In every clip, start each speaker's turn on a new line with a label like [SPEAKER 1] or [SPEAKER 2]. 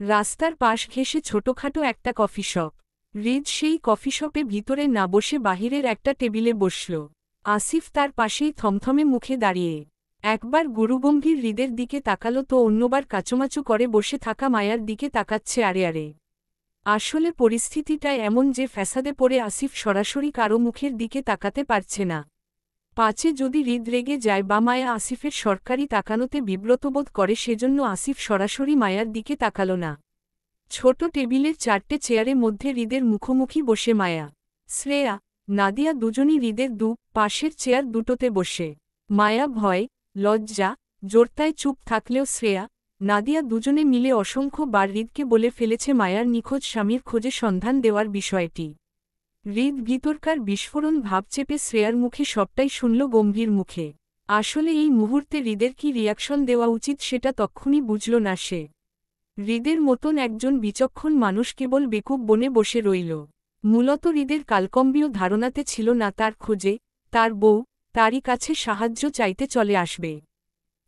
[SPEAKER 1] রাস্তার পাশ ঘেঁষে ছোটখাটো একটা কফি শপ। হৃদ সেই কফি শপে ভিতরে না বসে বাহিরের একটা টেবিলে বসল। আসিফ তার পাশেই থমথমে মুখে দাঁড়িয়ে একবার গুরুগম্ভীর হৃদের দিকে তাকালো তো অন্যবার কাচুমাচু করে বসে থাকা মায়ার দিকে তাকাচ্ছে আরে আরে। আসলে পরিস্থিতিটা এমন যে ফ্যাসাদে পড়ে আসিফ সরাসরি কারো মুখের দিকে তাকাতে পারছে না। পাছে যদি হৃদ রেগে যায় বা মায়া আসিফের সরকারি তাকানোতে বিব্রতবোধ করে সেজন্য আসিফ সরাসরি মায়ার দিকে তাকাল না। ছোট টেবিলের 4টে চেয়ারে মধ্যে হৃদের মুখোমুখি বসে মায়া, শ্রেয়া, নাদিয়া দুজনই হৃদের পাশের চেয়ার দুটোতে বসে। মায়া ভয়, লজ্জা, জোরতায় চুপ থাকলেও শ্রেয়া, নাদিয়া দুজনে মিলে অসংখ্য বার হৃদকে বলে ফেলেছে মায়ার নিখোঁজ স্বামীর খোঁজে সন্ধান দেওয়ার বিষয়টি। হৃদ ভিতরকার বিস্ফোরণ ভাব চেপে শ্রেয়ার মুখে সবটাই শুনল গম্ভীর মুখে। আসলে এই মুহূর্তে হৃদের কি রিয়াকশন দেওয়া উচিত সেটা তক্ষুনি বুঝল না সে। হৃদের মতন একজন বিচক্ষণ মানুষ কেবল বেকুব বনে বসে রইল। মূলত হৃদের কালকম্বীয় ধারণাতে ছিল না তার খোঁজে তার বউ তারই কাছে সাহায্য চাইতে চলে আসবে।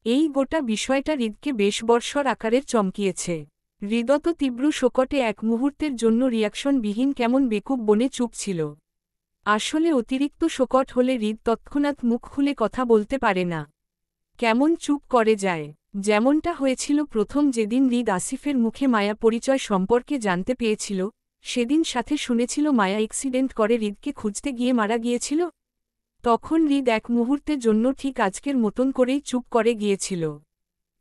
[SPEAKER 1] এই গোটা বিষয়টা হৃদকে বেশ বর্ষর আকারের চমকিয়েছে। হৃদত তীব্র শোকটে এক মুহূর্তের জন্য রিয়াকশনবিহীন কেমন বেকুব বনে চুপ ছিল। আসলে অতিরিক্ত শোকট হলে হৃদ তৎক্ষণাৎ মুখ খুলে কথা বলতে পারে না, কেমন চুপ করে যায়। যেমনটা হয়েছিল প্রথম যেদিন হৃদ আসিফের মুখে মায়া পরিচয় সম্পর্কে জানতে পেয়েছিল, সেদিন সাথে শুনেছিল মায়া অ্যাক্সিডেন্ট করে হৃদকে খুঁজতে গিয়ে মারা গিয়েছিল। তখন হৃদ এক মুহূর্তের জন্য ঠিক আজকের মতন করেই চুপ করে গিয়েছিল।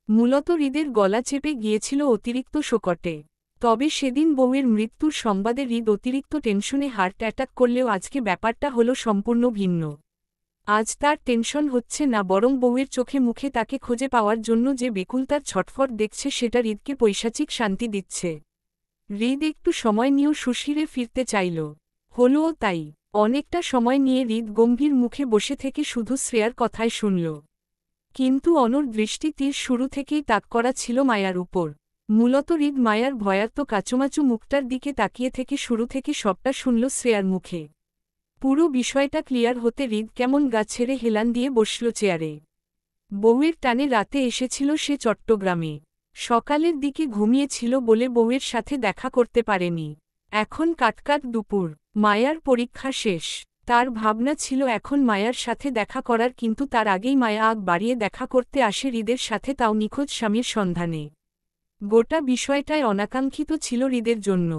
[SPEAKER 1] মূলত হৃদের গলা চেপে গিয়েছিল অতিরিক্ত শোকটে। তবে সেদিন বউয়ের মৃত্যুর সংবাদে হৃদ অতিরিক্ত টেনশনে হার্ট অ্যাটাক করলেও আজকে ব্যাপারটা হলো সম্পূর্ণ ভিন্ন। আজ তার টেনশন হচ্ছে না, বরং বউয়ের চোখে মুখে তাকে খুঁজে পাওয়ার জন্য যে বেকুলতার ছটফট দেখছে সেটা হৃদকে পৈশাচিক শান্তি দিচ্ছে। হৃদ একটু সময় নিয়েও সুশিরে ফিরতে চাইল। হলও তাই। অনেকটা সময় নিয়ে হৃদ গম্ভীর মুখে বসে থেকে শুধু শ্রেয়ার কথাই শুনল। কিন্তু অনর দৃষ্টি তীর শুরু থেকেই তাক করা ছিল মায়ার উপর। মূলত হৃদ মায়ার ভয়ার্ত কাচুমাচু মুখটার দিকে তাকিয়ে থেকে শুরু থেকে সবটা শুনল শ্রেয়ার মুখে। পুরো বিষয়টা ক্লিয়ার হতে হৃদ কেমন গা ছেড়ে হেলান দিয়ে বসল চেয়ারে। বউয়ের টানে রাতে এসেছিল সে চট্টগ্রামে। সকালের দিকে ঘুমিয়েছিল বলে বউয়ের সাথে দেখা করতে পারেনি। এখন কাটকাট দুপুর, মায়ার পরীক্ষা শেষ। তার ভাবনা ছিল এখন মায়ার সাথে দেখা করার, কিন্তু তার আগেই মায়া আগ বাড়িয়ে দেখা করতে আসে হৃদের সাথে, তাও নিখোঁজ স্বামীর সন্ধানে। গোটা বিষয়টাই অনাকাঙ্ক্ষিত ছিল হৃদের জন্য।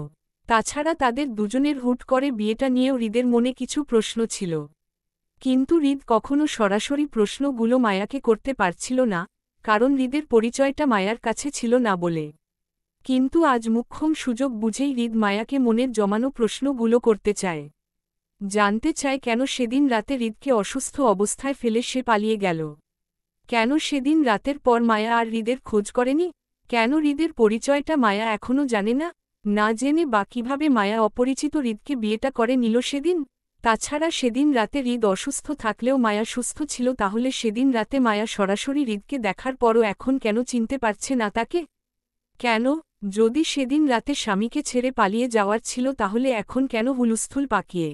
[SPEAKER 1] তাছাড়া তাদের দুজনের হুট করে বিয়েটা নিয়েও হৃদের মনে কিছু প্রশ্ন ছিল। কিন্তু হৃদ কখনো সরাসরি প্রশ্নগুলো মায়াকে করতে পারছিল না, কারণ হৃদের পরিচয়টা মায়ার কাছে ছিল না বলে। কিন্তু আজ মোক্ষম সুযোগ বুঝেই হৃদ মায়াকে মনের জমানো প্রশ্নগুলো করতে চায়। জানতে চায় কেন সেদিন রাতে হৃদকে অসুস্থ অবস্থায় ফেলে সে পালিয়ে গেল। কেন সেদিন রাতের পর মায়া আর হৃদের খোঁজ করেনি। কেন হৃদের পরিচয়টা মায়া এখনও জানে না। না জেনে বা কিভাবে মায়া অপরিচিত হৃদকে বিয়েটা করে নিল সেদিন। তাছাড়া সেদিন রাতে হৃদ অসুস্থ থাকলেও মায়া সুস্থ ছিল, তাহলে সেদিন রাতে মায়া সরাসরি হৃদকে দেখার পরও এখন কেন চিনতে পারছে না তাকে। কেন, যদি সেদিন রাতে স্বামীকে ছেড়ে পালিয়ে যাওয়ার ছিল তাহলে এখন কেন হুলস্থুল পাকিয়ে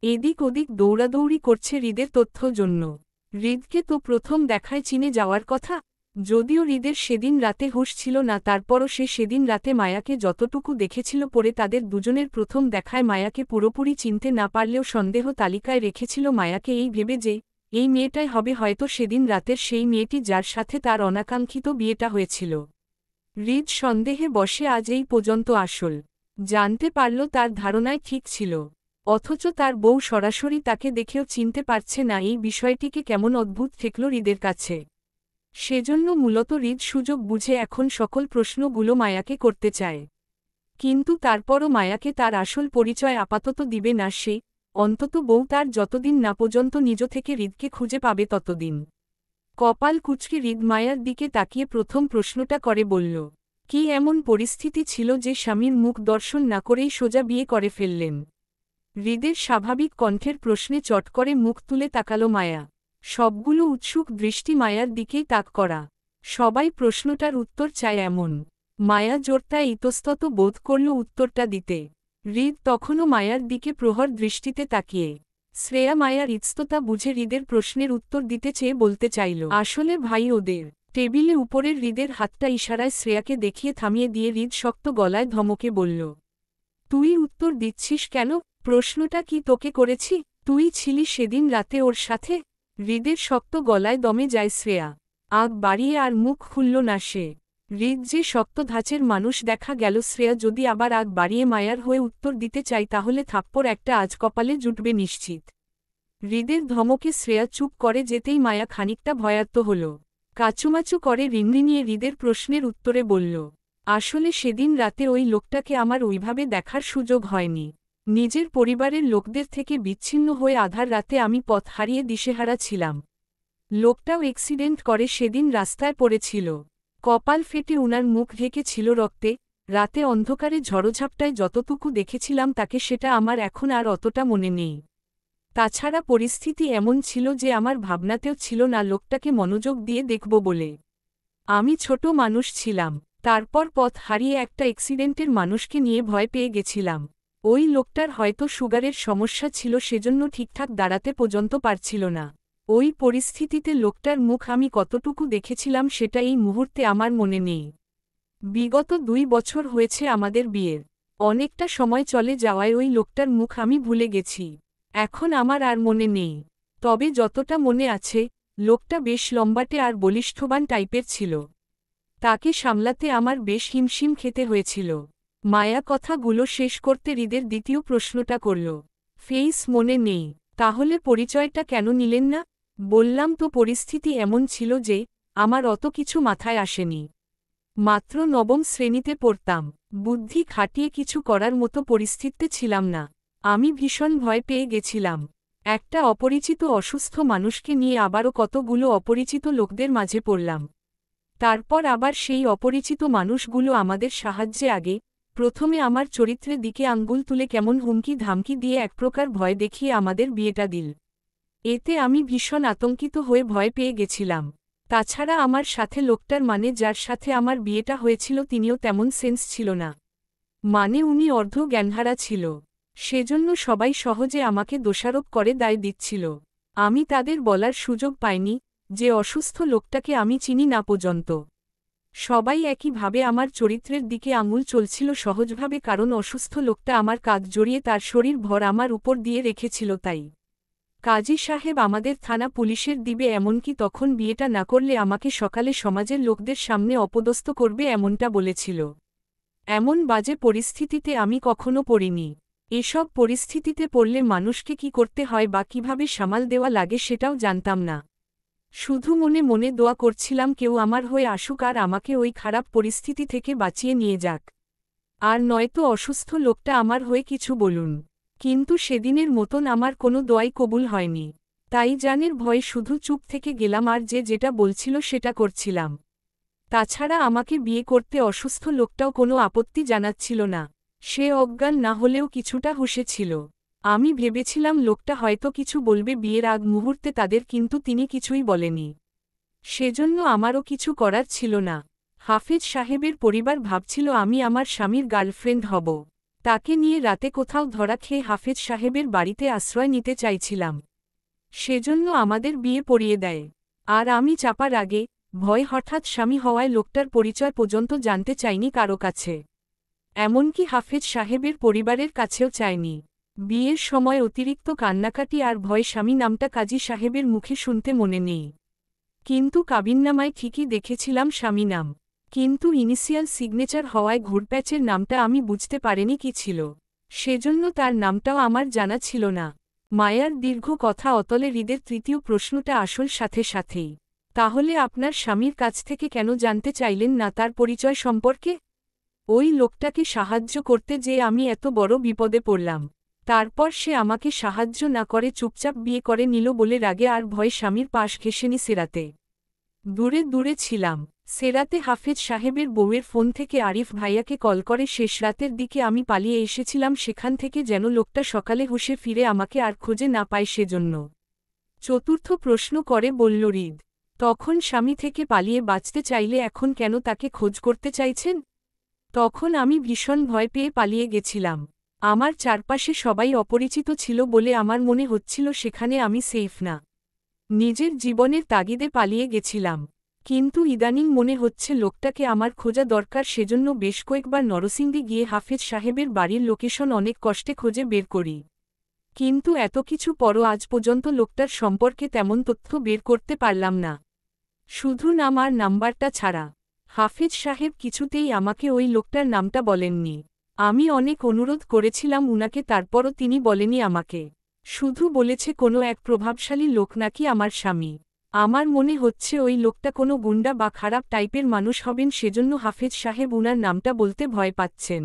[SPEAKER 1] এদিক ওদিক দৌড়াদৌড়ি করছে হৃদের তথ্য জন্য। হৃদকে তো প্রথম দেখায় চিনে যাওয়ার কথা। যদিও হৃদের সেদিন রাতে হুঁশ ছিল না, তারপরও সে সেদিন রাতে মায়াকে যতটুকু দেখেছিল পরে তাদের দুজনের প্রথম দেখায় মায়াকে পুরোপুরি চিনতে না পারলেও সন্দেহ তালিকায় রেখেছিল মায়াকে, এই ভেবে যে এই মেয়েটাই হবে হয়তো সেদিন রাতের সেই মেয়েটি যার সাথে তার অনাকাঙ্ক্ষিত বিয়েটা হয়েছিল। হৃদ সন্দেহে বসে আজ এই পর্যন্ত আসল জানতে পারল তার ধারণায় ঠিক ছিল। অথচ তার বউ সরাসরি তাকে দেখেও চিনতে পারছে না, এই বিষয়টিকে কেমন অদ্ভুত ঠেকল হৃদের কাছে। সেজন্য মূলত হৃদ সুযোগ বুঝে এখন সকল প্রশ্নগুলো মায়াকে করতে চায়। কিন্তু তারপরও মায়াকে তার আসল পরিচয় আপাতত দিবে না সে, অন্তত বউ তার যতদিন না পর্যন্ত নিজ থেকে হৃদকে খুঁজে পাবে ততদিন। কপাল কুঁচকে হৃদ মায়ার দিকে তাকিয়ে প্রথম প্রশ্নটা করে বলল, কি এমন পরিস্থিতি ছিল যে স্বামীর মুখ দর্শন না করেই সোজা বিয়ে করে ফেললেন। হৃদের স্বাভাবিক কণ্ঠের প্রশ্নে চট করে মুখ তুলে তাকালো মায়া। সবগুলো উৎসুক দৃষ্টি মায়ার দিকেই তাক করা। সবাই প্রশ্নটার উত্তর চায় এমন। মায়া জোরতায় ইতস্তত বোধ করল উত্তরটা দিতে। হৃদ তখনও মায়ার দিকে প্রহর দৃষ্টিতে তাকিয়ে। শ্রেয়া মায়ার ইতস্ততা বুঝে হৃদের প্রশ্নের উত্তর দিতে চেয়ে বলতে চাইল, আসলে ভাই ওদের টেবিলে উপরের হৃদের হাতটা ইশারায় শ্রেয়াকে দেখিয়ে থামিয়ে দিয়ে হৃদ শক্ত গলায় ধমকে বলল, তুই উত্তর দিচ্ছিস কেন? প্রশ্নটা কি তোকে করেছি? তুই ছিলি সেদিন রাতে ওর সাথে? হৃদের শক্ত গলায় দমে যায় শ্রেয়া। আগ বাড়িয়ে আর মুখ খুলল না সে। হৃদ যে শক্ত ধাঁচের মানুষ, দেখা গেল শ্রেয়া যদি আবার আগ বাড়িয়ে মায়ার হয়ে উত্তর দিতে চাই তাহলে থাপ্পড় একটা আজ কপালে জুটবে নিশ্চিত। হৃদের ধমকে শ্রেয়া চুপ করে যেতেই মায়া খানিকটা ভয়ার্ত হল। কাচুমাচু করে রিমড়িমিয়ে হৃদের প্রশ্নের উত্তরে বলল, আসলে সেদিন রাতে ওই লোকটাকে আমার ওইভাবে দেখার সুযোগ হয়নি। নিজের পরিবারের লোকদের থেকে বিচ্ছিন্ন হয়ে আধার রাতে আমি পথ হারিয়ে দিশেহারা ছিলাম। লোকটাও অ্যাক্সিডেন্ট করে সেদিন রাস্তায় পড়েছিল। কপাল ফেটে উনার মুখ ঢেকে ছিল রক্তে। রাতে অন্ধকারে ঝড়োঝাপটায় যতটুকু দেখেছিলাম তাকে সেটা আমার এখন আর অতটা মনে নেই। তাছাড়া পরিস্থিতি এমন ছিল যে আমার ভাবনাতেও ছিল না লোকটাকে মনোযোগ দিয়ে দেখব বলে। আমি ছোট মানুষ ছিলাম। তারপর পথ হারিয়ে একটা অ্যাক্সিডেন্টের মানুষকে নিয়ে ভয় পেয়ে গেছিলাম। ওই লোকটার হয়তো সুগারের সমস্যা ছিল, সেজন্য ঠিকঠাক দাঁড়াতে পর্যন্ত পারছিল না। ওই পরিস্থিতিতে লোকটার মুখ আমি কতটুকু দেখেছিলাম সেটা এই মুহূর্তে আমার মনে নেই। বিগত 2 বছর হয়েছে আমাদের বিয়ের। অনেকটা সময় চলে যাওয়ায় ওই লোকটার মুখ আমি ভুলে গেছি। এখন আমার আর মনে নেই। তবে যতটা মনে আছে, লোকটা বেশ লম্বাটে আর বলিষ্ঠবান টাইপের ছিল। তাকে সামলাতে আমার বেশ হিমশিম খেতে হয়েছিল। মায়া কথাগুলো শেষ করতে হৃদের দ্বিতীয় প্রশ্নটা করল, ফেইস মনে নেই? তাহলে পরিচয়টা কেন নিলেন না? বললাম তো পরিস্থিতি এমন ছিল যে আমার অত কিছু মাথায় আসেনি। মাত্র 9ম শ্রেণীতে পড়তাম। বুদ্ধি খাটিয়ে কিছু করার মতো পরিস্থিতিতে ছিলাম না। আমি ভীষণ ভয় পেয়ে গেছিলাম। একটা অপরিচিত অসুস্থ মানুষকে নিয়ে আবারও কতগুলো অপরিচিত লোকদের মাঝে পড়লাম। তারপর আবার সেই অপরিচিত মানুষগুলো আমাদের সাহায্যে আগে প্রথমে আমার চরিত্রের দিকে আঙ্গুল তুলে কেমন হুমকি ধামকি দিয়ে এক প্রকার ভয় দেখিয়ে আমাদের বিয়েটা দিল। এতে আমি ভীষণ আতঙ্কিত হয়ে ভয় পেয়ে গেছিলাম। তাছাড়া আমার সাথে লোকটার মানে যার সাথে আমার বিয়েটা হয়েছিল তিনিও তেমন সেন্স ছিল না। মানে উনি অর্ধ জ্ঞানহারা ছিল। সেজন্য সবাই সহজে আমাকে দোষারোপ করে দায় দিচ্ছিল। আমি তাদের বলার সুযোগ পাইনি যে অসুস্থ লোকটাকে আমি চিনি না পর্যন্ত। সবাই একইভাবে আমার চরিত্রের দিকে আঙুল চলছিল সহজভাবে, কারণ অসুস্থ লোকটা আমার কাঁধ জড়িয়ে তার শরীর ভর আমার উপর দিয়ে রেখেছিল। তাই কাজী সাহেব আমাদের থানা পুলিশের দিবে, এমনকি তখন বিয়েটা না করলে আমাকে সকালে সমাজের লোকদের সামনে অপদস্থ করবে এমনটা বলেছিল। এমন বাজে পরিস্থিতিতে আমি কখনো পড়িনি। এসব পরিস্থিতিতে পড়লে মানুষকে কি করতে হয় বা কিভাবে সামাল দেওয়া লাগে সেটাও জানতাম না। শুধু মনে মনে দোয়া করছিলাম কেউ আমার হয়ে আসুক আর আমাকে ওই খারাপ পরিস্থিতি থেকে বাঁচিয়ে নিয়ে যাক। আর নয়তো অসুস্থ লোকটা আমার হয়ে কিছু বলুন। কিন্তু সেদিনের মতন আমার কোনো দোয়াই কবুল হয়নি। তাই জানের ভয়ে শুধু চুপ থেকে গেলাম আর যে যেটা বলছিল সেটা করছিলাম। তাছাড়া আমাকে বিয়ে করতে অসুস্থ লোকটাও কোনো আপত্তি জানাচ্ছিল না। সে অজ্ঞান না হলেও কিছুটা হুঁশে ছিল। আমি ভেবেছিলাম লোকটা হয়তো কিছু বলবে বিয়ের আগ মুহূর্তে তাদের, কিন্তু তিনি কিছুই বলেনি। সেজন্য আমারও কিছু করার ছিল না। হাফেজ সাহেবের পরিবার ভাবছিল আমি আমার স্বামীর গার্লফ্রেন্ড হব। তাকে নিয়ে রাতে কোথাও ধরা খেয়ে হাফেজ সাহেবের বাড়িতে আশ্রয় নিতে চাইছিলাম। সেজন্য আমাদের বিয়ে পড়িয়ে দেয়। আর আমি চাপার আগে ভয় হঠাৎ স্বামী হওয়ায় লোকটার পরিচয় পর্যন্ত জানতে চাইনি কারো কাছে। এমনকি হাফেজ সাহেবের পরিবারের কাছেও চাইনি। বিয়ের সময় অতিরিক্ত কান্নাকাটি আর ভয় স্বামী নামটা কাজী সাহেবের মুখে শুনতে মনে নেই। কিন্তু কাবিননামায় ঠিকই দেখেছিলাম স্বামী নাম। কিন্তু ইনিশিয়াল সিগনেচার হওয়ায় ঘুরপ্যাচের নামটা আমি বুঝতে পারিনি কি ছিল। সেজন্য তার নামটাও আমার জানা ছিল না। মায়ার দীর্ঘ কথা অতলে হৃদের তৃতীয় প্রশ্নটা আসল সাথে সাথেই, তাহলে আপনার স্বামীর কাছ থেকে কেন জানতে চাইলেন না তার পরিচয় সম্পর্কে? ওই লোকটাকে সাহায্য করতে যেয়ে আমি এত বড় বিপদে পড়লাম। তারপর সে আমাকে সাহায্য না করে চুপচাপ বিয়ে করে নিল বলে রাগে আর ভয়ে স্বামীর পাশ ঘেঁষেনি সেরাতে। দূরে দূরে ছিলাম। সেরাতে হাফেজ সাহেবের বউয়ের ফোন থেকে আরিফ ভাইয়াকে কল করে শেষ রাতের দিকে আমি পালিয়ে এসেছিলাম সেখান থেকে, যেন লোকটা সকালে হুঁশে ফিরে আমাকে আর খুঁজে না পায় সেজন্য। চতুর্থ প্রশ্ন করে বলল হৃদ, তখন স্বামী থেকে পালিয়ে বাঁচতে চাইলে এখন কেন তাকে খোঁজ করতে চাইছেন? তখন আমি ভীষণ ভয় পেয়ে পালিয়ে গেছিলাম। আমার চারপাশে সবাই অপরিচিত ছিল বলে আমার মনে হচ্ছিল সেখানে আমি সেফ না। নিজের জীবনের তাগিদে পালিয়ে গেছিলাম। কিন্তু ইদানিং মনে হচ্ছে লোকটাকে আমার খোঁজা দরকার, সেজন্য বেশ কয়েকবার নরসিংদী গিয়ে হাফেজ সাহেবের বাড়ির লোকেশন অনেক কষ্টে খুঁজে বের করি। কিন্তু এত কিছু পরও আজ পর্যন্ত লোকটার সম্পর্কে তেমন তথ্য বের করতে পারলাম না, শুধু নাম আর নাম্বারটা ছাড়া। হাফেজ সাহেব কিছুতেই আমাকে ওই লোকটার নামটা বলেননি। আমি অনেক অনুরোধ করেছিলাম উনাকে, তারপরও তিনি বলেনি আমাকে। শুধু বলেছে কোনো এক প্রভাবশালী লোক নাকি আমার স্বামী। আমার মনে হচ্ছে ওই লোকটা কোনো গুন্ডা বা খারাপ টাইপের মানুষ হবেন, সেজন্য হাফেজ সাহেব উনার নামটা বলতে ভয় পাচ্ছেন।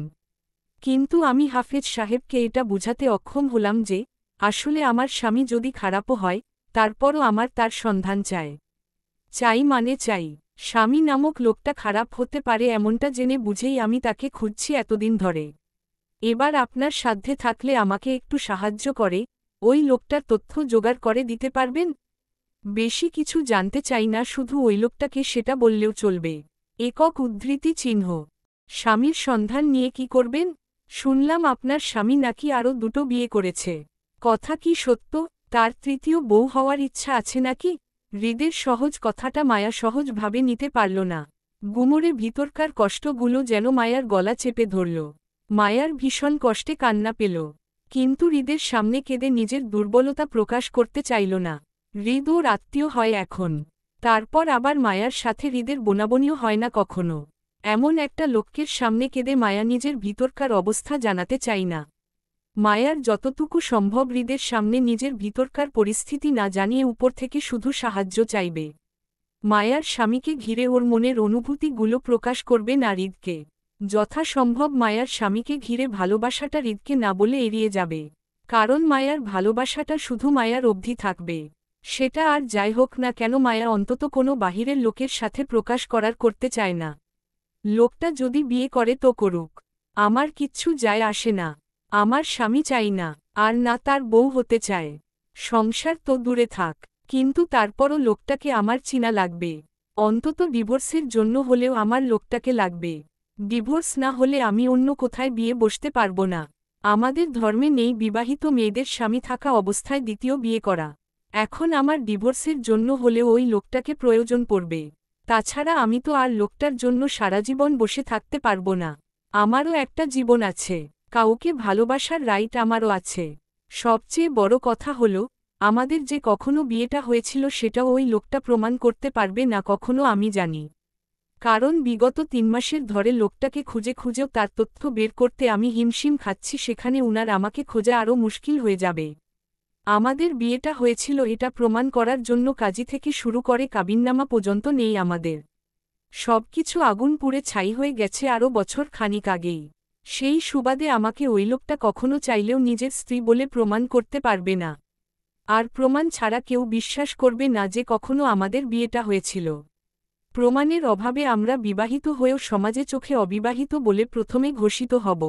[SPEAKER 1] কিন্তু আমি হাফেজ সাহেবকে এটা বুঝাতে অক্ষম হলাম যে আসলে আমার স্বামী যদি খারাপও হয়, তারপরও আমার তার সন্ধান চাই। চাই মানে চাই। স্বামী নামক লোকটা খারাপ হতে পারে এমনটা জেনে বুঝেই আমি তাকে খুঁজছি এতদিন ধরে। এবার আপনার সাধ্যে থাকলে আমাকে একটু সাহায্য করে ওই লোকটার তথ্য জোগাড় করে দিতে পারবেন? বেশি কিছু জানতে চাই না, শুধু ওই লোকটাকে সেটা বললেও চলবে। একক উদ্ধৃতি চিহ্ন। স্বামীর সন্ধান নিয়ে কি করবেন? শুনলাম আপনার স্বামী নাকি আরও দুটো বিয়ে করেছে। কথা কি সত্য? তার তৃতীয় বউ হওয়ার ইচ্ছা আছে নাকি? হৃদের সহজ কথাটা মায়া সহজভাবে নিতে পারল না। গুমরে ভিতরকার কষ্টগুলো যেন মায়ার গলা চেপে ধরল। মায়ার ভীষণ কষ্টে কান্না পেল, কিন্তু হৃদের সামনে কেঁদে নিজের দুর্বলতা প্রকাশ করতে চাইল না। হৃদ ওর আত্মীয় হয় এখন, তারপর আবার মায়ার সাথে হৃদের বোনাবনিও হয় না কখনো। এমন একটা লোকের সামনে কেঁদে মায়া নিজের ভিতরকার অবস্থা জানাতে চাই না। মায়ার যতটুকু সম্ভব হৃদের সামনে নিজের ভিতরকার পরিস্থিতি না জানিয়ে উপর থেকে শুধু সাহায্য চাইবে। মায়ার স্বামীকে ঘিরে ওর মনের অনুভূতিগুলো প্রকাশ করবে না হৃদকে। যথাসম্ভব মায়ার স্বামীকে ঘিরে ভালোবাসাটা হৃদকে না বলে এড়িয়ে যাবে, কারণ মায়ার ভালোবাসাটা শুধু মায়ার অবধি থাকবে। সেটা আর যাই হোক না কেন মায়া অন্তত কোনো বাহিরের লোকের সাথে প্রকাশ করতে চায় না। লোকটা যদি বিয়ে করে তো করুক, আমার কিচ্ছু যায় আসে না। আমার স্বামী চাই না, আর না তার বউ হতে চায়। সংসার তো দূরে থাক, কিন্তু তারপরও লোকটাকে আমার চিনা লাগবে। অন্তত ডিভোর্সের জন্য হলেও আমার লোকটাকে লাগবে। ডিভোর্স না হলে আমি অন্য কোথায় বিয়ে বসতে পারবো না। আমাদের ধর্মে নেই বিবাহিত মেয়েদের স্বামী থাকা অবস্থায় দ্বিতীয় বিয়ে করা। এখন আমার ডিভোর্সের জন্য হলেও ওই লোকটাকে প্রয়োজন পড়বে। তাছাড়া আমি তো আর লোকটার জন্য সারা জীবন বসে থাকতে পারবো না। আমারও একটা জীবন আছে, কাউকে ভালোবাসার রাইট আমারও আছে। সবচেয়ে বড় কথা হলো আমাদের যে কখনো বিয়েটা হয়েছিল সেটাও ওই লোকটা প্রমাণ করতে পারবে না কখনো, আমি জানি। কারণ বিগত 3 মাসের ধরে লোকটাকে খুঁজে খুঁজেও তার তথ্য বের করতে আমি হিমশিম খাচ্ছি, সেখানে উনার আমাকে খোঁজা আরও মুশকিল হয়ে যাবে। আমাদের বিয়েটা হয়েছিল এটা প্রমাণ করার জন্য কাজী থেকে শুরু করে কাবিননামা পর্যন্ত নেই আমাদের। সবকিছু আগুন পুড়ে ছাই হয়ে গেছে আরও বছর খানিক আগেই। সেই সুবাদে আমাকে ওই লোকটা কখনো চাইলেও নিজের স্ত্রী বলে প্রমাণ করতে পারবে না। আর প্রমাণ ছাড়া কেউ বিশ্বাস করবে না যে কখনো আমাদের বিয়েটা হয়েছিল। প্রমাণের অভাবে আমরা বিবাহিত হয়েও সমাজে চোখে অবিবাহিত বলে প্রথমে ঘোষিত হব।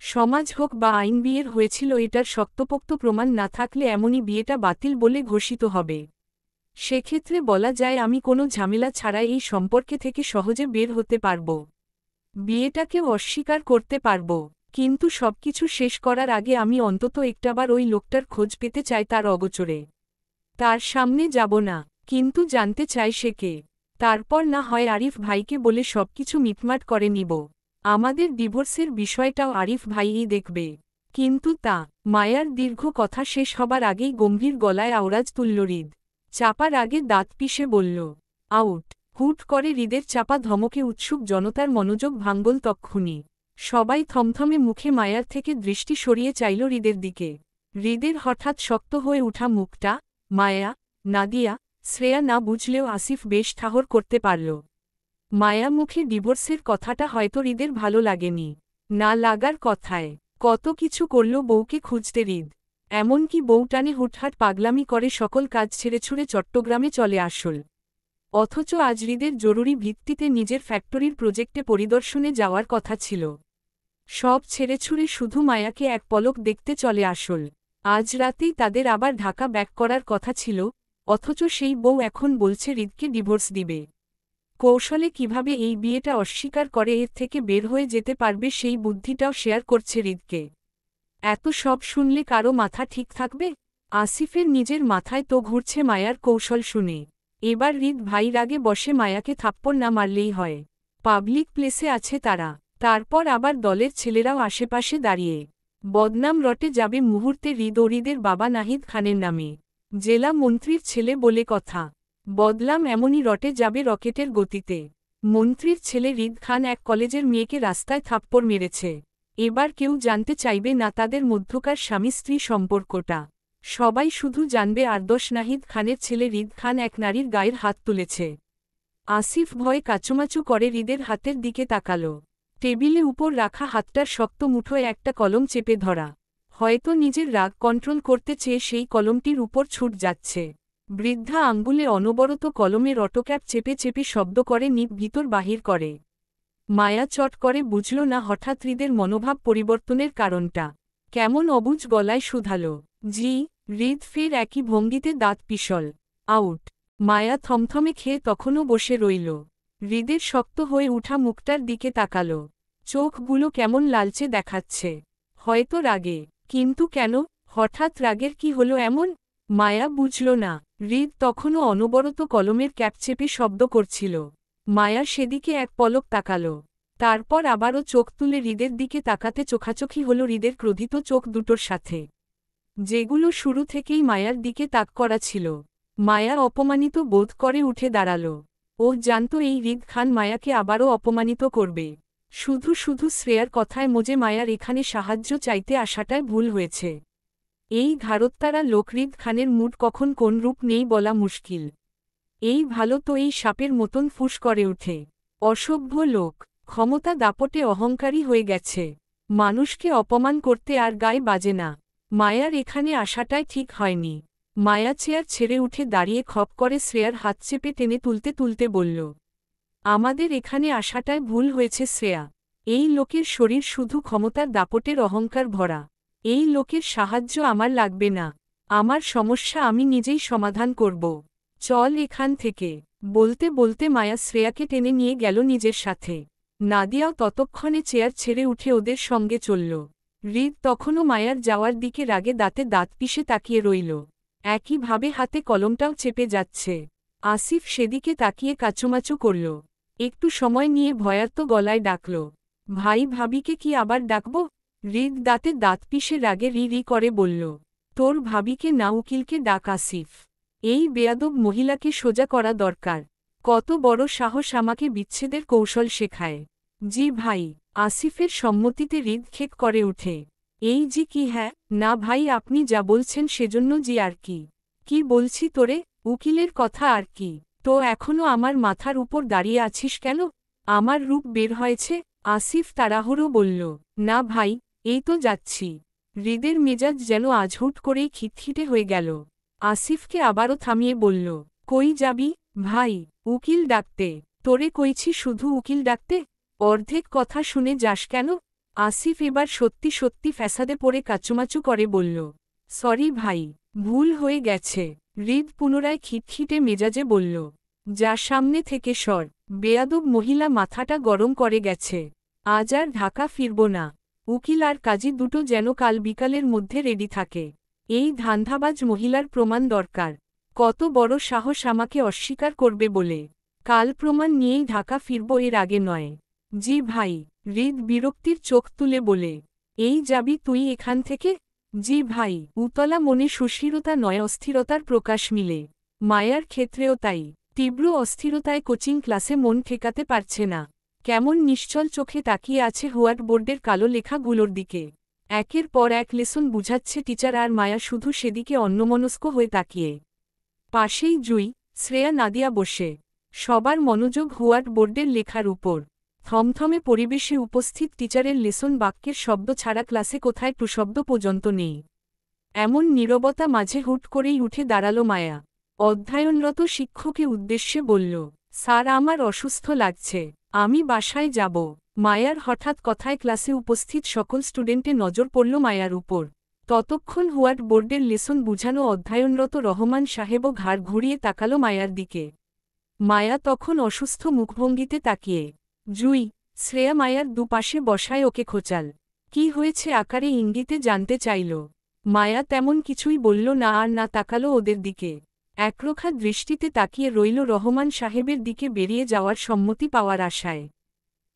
[SPEAKER 1] সমাজ হোক বা আইন বিয়ের হয়েছিল এটার শক্তপোক্ত প্রমাণ না থাকলে এমনই বিয়েটা বাতিল বলে ঘোষিত হবে। সেক্ষেত্রে বলা যায় আমি কোনো ঝামেলা ছাড়াই এই সম্পর্কে থেকে সহজে বের হতে পারব। বিয়েটাকেও অস্বীকার করতে পারব। কিন্তু সবকিছু শেষ করার আগে আমি অন্তত একটাবার ওই লোকটার খোঁজ পেতে চাই তার অগোচরে। তার সামনে যাব না, কিন্তু জানতে চাই সে কে। তারপর না হয় আরিফ ভাইকে বলে সবকিছু মিটমাট করে নিব। আমাদের ডিভোর্সের বিষয়টাও আরিফ ভাইই দেখবে। কিন্তু তা মায়ার দীর্ঘ কথা শেষ হবার আগেই গম্ভীর গলায় আওরাজ তুলল হৃদ। চাপার আগে দাঁত পিষে বলল, আউট। হুট করে হৃদের চাপা ধমকে উৎসুক জনতার মনোযোগ ভাঙ্গল তক্ষুনি। সবাই থমথমে মুখে মায়ার থেকে দৃষ্টি সরিয়ে চাইল হৃদের দিকে। হৃদের হঠাৎ শক্ত হয়ে উঠা মুখটা মায়া, নাদিয়া, শ্রেয়া না বুঝলেও আসিফ বেশ ঠাহর করতে পারল। মায়া মুখে ডিভোর্সের কথাটা হয়তো হৃদের ভালো লাগেনি। না লাগার কথায় কত কিছু করল বউকে খুঁজতে হৃদ। এমনকি বউ টানে হুটহাট পাগলামি করে সকল কাজ ছেড়ে ছুড়ে চট্টগ্রামে চলে আসল। অথচ আজ হৃদের জরুরি ভিত্তিতে নিজের ফ্যাক্টরির প্রজেক্টে পরিদর্শনে যাওয়ার কথা ছিল। সব ছেড়ে ছুড়ে শুধু মায়াকে এক পলক দেখতে চলে আসল। আজ রাতেই তাদের আবার ঢাকা ব্যাক করার কথা ছিল, অথচ সেই বউ এখন বলছে হৃদকে ডিভোর্স দিবে। কৌশলে কিভাবে এই বিয়েটা অস্বীকার করে এর থেকে বের হয়ে যেতে পারবে সেই বুদ্ধিটাও শেয়ার করছে হৃদকে। এত সব শুনলে কারো মাথা ঠিক থাকবে? আসিফের নিজের মাথায় তো ঘুরছে মায়ার কৌশল শুনে। এবার হৃদ ভাই রাগে বসে মায়াকে থাপ্পড় না মারলেই হয়। পাবলিক প্লেসে আছে তারা। তারপর আবার দলের ছেলেরাও আশেপাশে দাঁড়িয়ে। বদনাম রটে যাবে মুহূর্তে হৃদ ও হৃদের বাবা নাহিদ খানের নামে। জেলা মন্ত্রীর ছেলে বলে কথা। বদলাম এমনই রটে যাবে রকেটের গতিতে। মন্ত্রীর ছেলে হৃদ খান এক কলেজের মেয়েকে রাস্তায় থাপ্পড় মেরেছে। এবার কেউ জানতে চাইবে না তাদের মধ্যকার স্বামী স্ত্রী সম্পর্কটা। সবাই শুধু জানবে আর্দশ নাহিদ খানের ছেলে হৃদ খান এক নারীর গায়ের হাত তুলেছে। আসিফ ভয়ে কাচুমাচু করে হৃদের হাতের দিকে তাকাল। টেবিলে উপর রাখা হাতটার শক্ত মুঠোয় একটা কলম চেপে ধরা। হয়তো নিজের রাগ কন্ট্রোল করতে চেয়ে সেই কলমটির উপর ছুট যাচ্ছে। বৃদ্ধা আঙ্গুলে অনবরত কলমের অটোক্যাপ চেপে চেপে শব্দ করে নিপ ভিতর বাহির করে। মায়া চট করে বুঝল না হঠাৎ হৃদের মনোভাব পরিবর্তনের কারণটা। কেমন অবুঝ গলায় শুধাল, জি। হৃদ ফের একই ভঙ্গিতে দাঁত পিষল। আউট। মায়া থমথমে খেয়ে তখনও বসে রইল। হৃদের শক্ত হয়ে উঠা মুখটার দিকে তাকাল। চোখগুলো কেমন লালচে দেখাচ্ছে। হয়তো রাগে। কিন্তু কেন? হঠাৎ রাগের কি হলো এমন? মায়া বুঝল না। হৃদ তখনও অনবরত কলমের ক্যাপ চেপে শব্দ করছিল। মায়া সেদিকে এক পলক তাকাল। তারপর আবারও চোখ তুলে হৃদের দিকে তাকাতে চোখাচোখি হল হৃদের ক্রোধিত চোখ দুটোর সাথে, যেগুলো শুরু থেকেই মায়ার দিকে তাক করা ছিল। মায়া অপমানিত বোধ করে উঠে দাঁড়াল। ও জানত এই হৃদ খান মায়াকে আবারও অপমানিত করবে। শুধু শুধু শ্রেয়ার কথায় মজে মায়ার এখানে সাহায্য চাইতে আসাটায় ভুল হয়েছে। এই ঘাড়ত্তারা লোক হৃদ খানের মুড কখন কোন রূপ নেই বলা মুশকিল। এই ভালো তো এই সাপের মতন ফুস করে উঠে। অসভ্য লোক। ক্ষমতা দাপটে অহংকারী হয়ে গেছে। মানুষকে অপমান করতে আর গায়ে বাজে না। মায়ার এখানে আসাটাই ঠিক হয়নি। মায়া চেয়ার ছেড়ে উঠে দাঁড়িয়ে খপ করে শ্রেয়ার হাত চেপে টেনে তুলতে তুলতে বলল, আমাদের এখানে আসাটায় ভুল হয়েছে শ্রেয়া। এই লোকের শরীর শুধু ক্ষমতার দাপটের অহংকার ভরা। এই লোকের সাহায্য আমার লাগবে না। আমার সমস্যা আমি নিজেই সমাধান করব। চল এখান থেকে। বলতে বলতে মায়া শ্রেয়াকে টেনে নিয়ে গেল নিজের সাথে। নাদিয়াও ততক্ষণে চেয়ার ছেড়ে উঠে ওদের সঙ্গে চলল। হৃদ তখনও মায়ার যাওয়ার দিকে রাগে দাঁতে দাঁত পিষে তাকিয়ে রইল। একইভাবে হাতে কলমটাও চেপে যাচ্ছে। আসিফ সেদিকে তাকিয়ে কাচুমাচু করল। একটু সময় নিয়ে ভয়ার্ত গলায় ডাকল, ভাই ভাবিকে কি আবার ডাকব? হৃদ দাঁতে দাঁত পিষে রাগে রি রি করে বলল, তোর ভাবিকে না উকিলকে ডাক আসিফ। এই বেয়াদব মহিলাকে সোজা করা দরকার। কত বড় সাহস আমাকে বিচ্ছেদের কৌশল শেখায়। জি ভাই। আসিফের সম্মতিতে হৃদ খেক করে উঠে। এই জি কি? হ্যাঁ না ভাই, আপনি যা বলছেন সেজন্য জি। আর কি? কি বলছি তোরে? উকিলের কথা আর কি? তো এখনও আমার মাথার উপর দাঁড়িয়ে আছিস কেন? আমার রূপ বের হয়েছে? আসিফ তাড়াহুড়ো বলল, না ভাই, এই তো যাচ্ছি। হৃদের মেজাজ যেন আজ হুট করেই খিটখিটে হয়ে গেল। আসিফকে আবারও থামিয়ে বলল, কই যাবি? ভাই, উকিল ডাকতে। তোরে কইছি শুধু উকিল ডাকতে। অর্ধেক কথা শুনে যাস কেন? আসিফ এবার সত্যি সত্যি ফ্যাসাদে পড়ে কাচুমাচু করে বলল, সরি ভাই, ভুল হয়ে গেছে। হৃদ পুনরায় খিটখিটে মেজাজে বলল, যা সামনে থেকে সর। বেয়াদব মহিলা মাথাটা গরম করে গেছে। আজ আর ঢাকা ফিরব না। উকিল আর কাজী দুটো যেন কাল বিকালের মধ্যে রেডি থাকে। এই ধান্ধাবাজ মহিলার প্রমাণ দরকার। কত বড় সাহস আমাকে অস্বীকার করবে বলে। কাল প্রমাণ নিয়েই ঢাকা ফিরব, এর আগে নয়। জি ভাই। হৃদ বিরক্তির চোখ তুলে বলে, এই যাবি তুই এখান থেকে? জি ভাই। উতলা মনে সুস্থিরতা নয়, অস্থিরতার প্রকাশ মিলে। মায়ার ক্ষেত্রেও তাই। তীব্র অস্থিরতায় কোচিং ক্লাসে মন ঠেকাতে পারছে না। কেমন নিশ্চল চোখে তাকিয়ে আছে হোয়াইট বোর্ডের কালো লেখাগুলোর দিকে। একের পর এক লেসন বুঝাচ্ছে টিচার, আর মায়া শুধু সেদিকে অন্যমনস্ক হয়ে তাকিয়ে। পাশেই জুই, শ্রেয়া, নাদিয়া বসে। সবার মনোযোগ হোয়াইট বোর্ডের লেখার উপর। থমথমে পরিবেশে উপস্থিত টিচারের লেসন বাক্যের শব্দ ছাড়া ক্লাসে কোথায় টু শব্দ পর্যন্ত নেই। এমন নীরবতা মাঝে হুট করেই উঠে দাঁড়াল মায়া। অধ্যয়নরত শিক্ষককে উদ্দেশ্যে বলল, স্যার আমার অসুস্থ লাগছে, আমি বাসায় যাব। মায়ার হঠাৎ কথায় ক্লাসে উপস্থিত সকল স্টুডেন্টে নজর পড়ল মায়ার উপর। ততক্ষণ হোয়াইট বোর্ডের লেসন বুঝানো অধ্যয়নরত রহমান সাহেবও ঘাড় ঘুরিয়ে তাকালো মায়ার দিকে। মায়া তখন অসুস্থ মুখভঙ্গিতে তাকিয়ে। জুই, শ্রেয়া মায়ার দুপাশে বসায় ওকে খোঁচাল। কি হয়েছে আকারে ইঙ্গিতে জানতে চাইল। মায়া তেমন কিছুই বলল না আর না তাকালো ওদের দিকে। একরোখা দৃষ্টিতে তাকিয়ে রইল রহমান সাহেবের দিকে বেরিয়ে যাওয়ার সম্মতি পাওয়ার আশায়।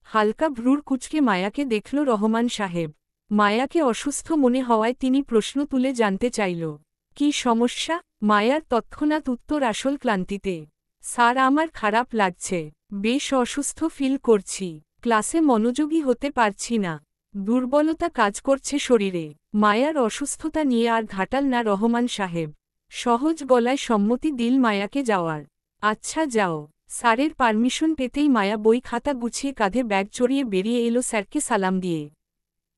[SPEAKER 1] হালকা ভ্রুর কুঁচকে মায়াকে দেখল রহমান সাহেব। মায়াকে অসুস্থ মনে হওয়ায় তিনি প্রশ্ন তুলে জানতে চাইল, কি সমস্যা? মায়ার তৎক্ষণাৎ উত্তর আসল ক্লান্তিতে। স্যার, আমার খারাপ লাগছে, বেশ অসুস্থ ফিল করছি, ক্লাসে মনোযোগী হতে পারছি না, দুর্বলতা কাজ করছে শরীরে। মায়ার অসুস্থতা নিয়ে আর ঘাটাল না রহমান সাহেব। সহজ গলায় সম্মতি দিল মায়াকে যাওয়ার। আচ্ছা যাও। স্যারের পারমিশন পেতেই মায়া বই খাতা গুছিয়ে কাঁধে ব্যাগ চড়িয়ে বেরিয়ে এলো স্যারকে সালাম দিয়ে।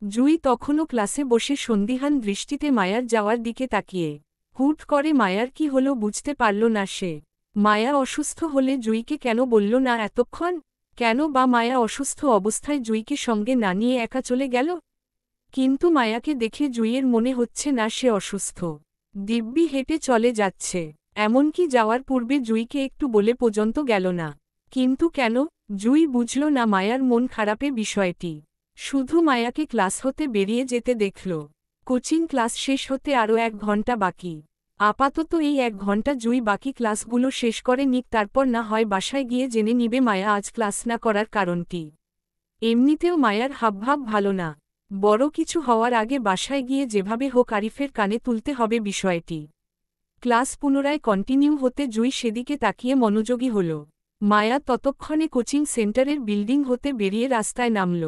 [SPEAKER 1] জুই তখনও ক্লাসে বসে সন্দিহান দৃষ্টিতে মায়ার যাওয়ার দিকে তাকিয়ে। হুট করে মায়ার কি হলো বুঝতে পারল না সে। মায়া অসুস্থ হলে জুইকে কেন বলল না এতক্ষণ? কেন বা মায়া অসুস্থ অবস্থায় জুইকে সঙ্গে না নিয়ে একা চলে গেল? কিন্তু মায়াকে দেখে জুইয়ের মনে হচ্ছে না সে অসুস্থ। দিব্যি হেঁটে চলে যাচ্ছে, এমনকি যাওয়ার পূর্বে জুইকে একটু বলে পর্যন্ত গেল না। কিন্তু কেন? জুই বুঝল না মায়ার মন খারাপে বিষয়টি। শুধু মায়াকে ক্লাস হতে বেরিয়ে যেতে দেখল। কোচিং ক্লাস শেষ হতে আরও 1 ঘন্টা বাকি। আপাতত এই 1 ঘন্টা জুই বাকি ক্লাসগুলো শেষ করে নিক, তারপর না হয় বাসায় গিয়ে জেনে নিবে মায়া আজ ক্লাস না করার কারণটি। এমনিতেও মায়ার হাবভাব ভালো না। বড় কিছু হওয়ার আগে বাসায় গিয়ে যেভাবে হোক আরিফের কানে তুলতে হবে বিষয়টি। ক্লাস পুনরায় কন্টিনিউ হতে জুই সেদিকে তাকিয়ে মনোযোগী হল। মায়া ততক্ষণে কোচিং সেন্টারের বিল্ডিং হতে বেরিয়ে রাস্তায় নামল।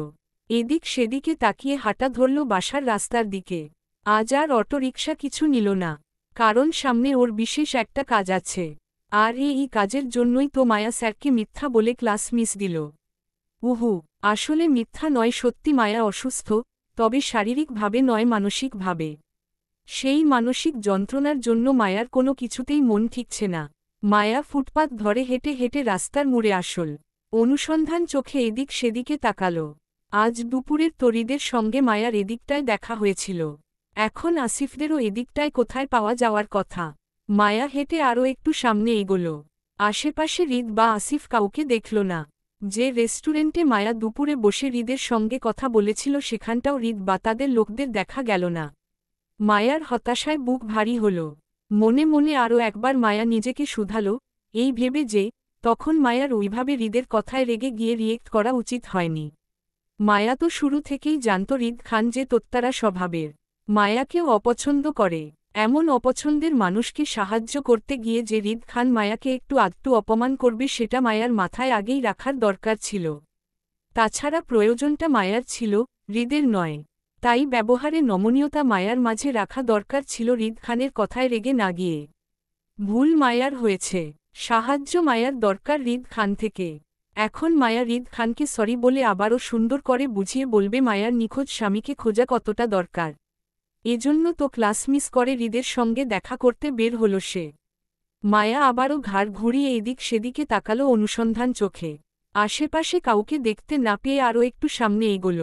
[SPEAKER 1] এদিক সেদিকে তাকিয়ে হাঁটা ধরল বাসার রাস্তার দিকে। আজ আর অটোরিকশা কিছু নিল না, কারণ সামনে ওর বিশেষ একটা কাজ আছে। আর এই কাজের জন্যই তো মায়া স্যারকে মিথ্যা বলে ক্লাস মিস দিল। উহু, আসলে মিথ্যা নয়, সত্যি মায়া অসুস্থ, তবে শারীরিকভাবে নয়, মানসিকভাবে। সেই মানসিক যন্ত্রণার জন্য মায়ার কোনো কিছুতেই মন ঠিকছে না। মায়া ফুটপাত ধরে হেঁটে হেঁটে রাস্তার মোড়ে আসল অনুসন্ধান চোখে এদিক সেদিকে তাকাল। আজ দুপুরের তরিদের সঙ্গে মায়ার এদিকটায় দেখা হয়েছিল। এখন আসিফদেরও এদিকটায় কোথায় পাওয়া যাওয়ার কথা। মায়া হেঁটে আরও একটু সামনে এগোল। আশেপাশে হৃদ বা আসিফ কাউকে দেখল না। যে রেস্টুরেন্টে মায়া দুপুরে বসে হৃদের সঙ্গে কথা বলেছিল সেখানটাও হৃদ বা তাদের লোকদের দেখা গেল না। মায়ার হতাশায় বুক ভারী হল। মনে মনে আরও একবার মায়া নিজেকে শুধাল, এই ভেবে যে তখন মায়ার ওইভাবে হৃদের কথায় রেগে গিয়ে রিয়েক্ট করা উচিত হয়নি। মায়া তো শুরু থেকেই জানত হৃদ খান যে তোত্তারা স্বভাবের, মায়াকেও অপছন্দ করে। এমন অপছন্দের মানুষকে সাহায্য করতে গিয়ে যে হৃদ খান মায়াকে একটু আধটু অপমান করবে সেটা মায়ার মাথায় আগেই রাখার দরকার ছিল। তাছাড়া প্রয়োজনটা মায়ার ছিল, হৃদের নয়। তাই ব্যবহারে নমনীয়তা মায়ার মাঝে রাখা দরকার ছিল, হৃদ খানের কথায় রেগে না গিয়ে। ভুল মায়ার হয়েছে, সাহায্য মায়ার দরকার হৃদ খান থেকে। এখন মায়া হৃদ খানকে সরি বলে আবারও সুন্দর করে বুঝিয়ে বলবে মায়ার নিখোঁজ স্বামীকে খোঁজা কতটা দরকার। এজন্য তো ক্লাস মিস করে হৃদের সঙ্গে দেখা করতে বের হল সে। মায়া আবারও ঘাড় ঘুরিয়ে এদিক সেদিকে তাকালো অনুসন্ধান চোখে। আশেপাশে কাউকে দেখতে না পেয়ে আরও একটু সামনে এগোল।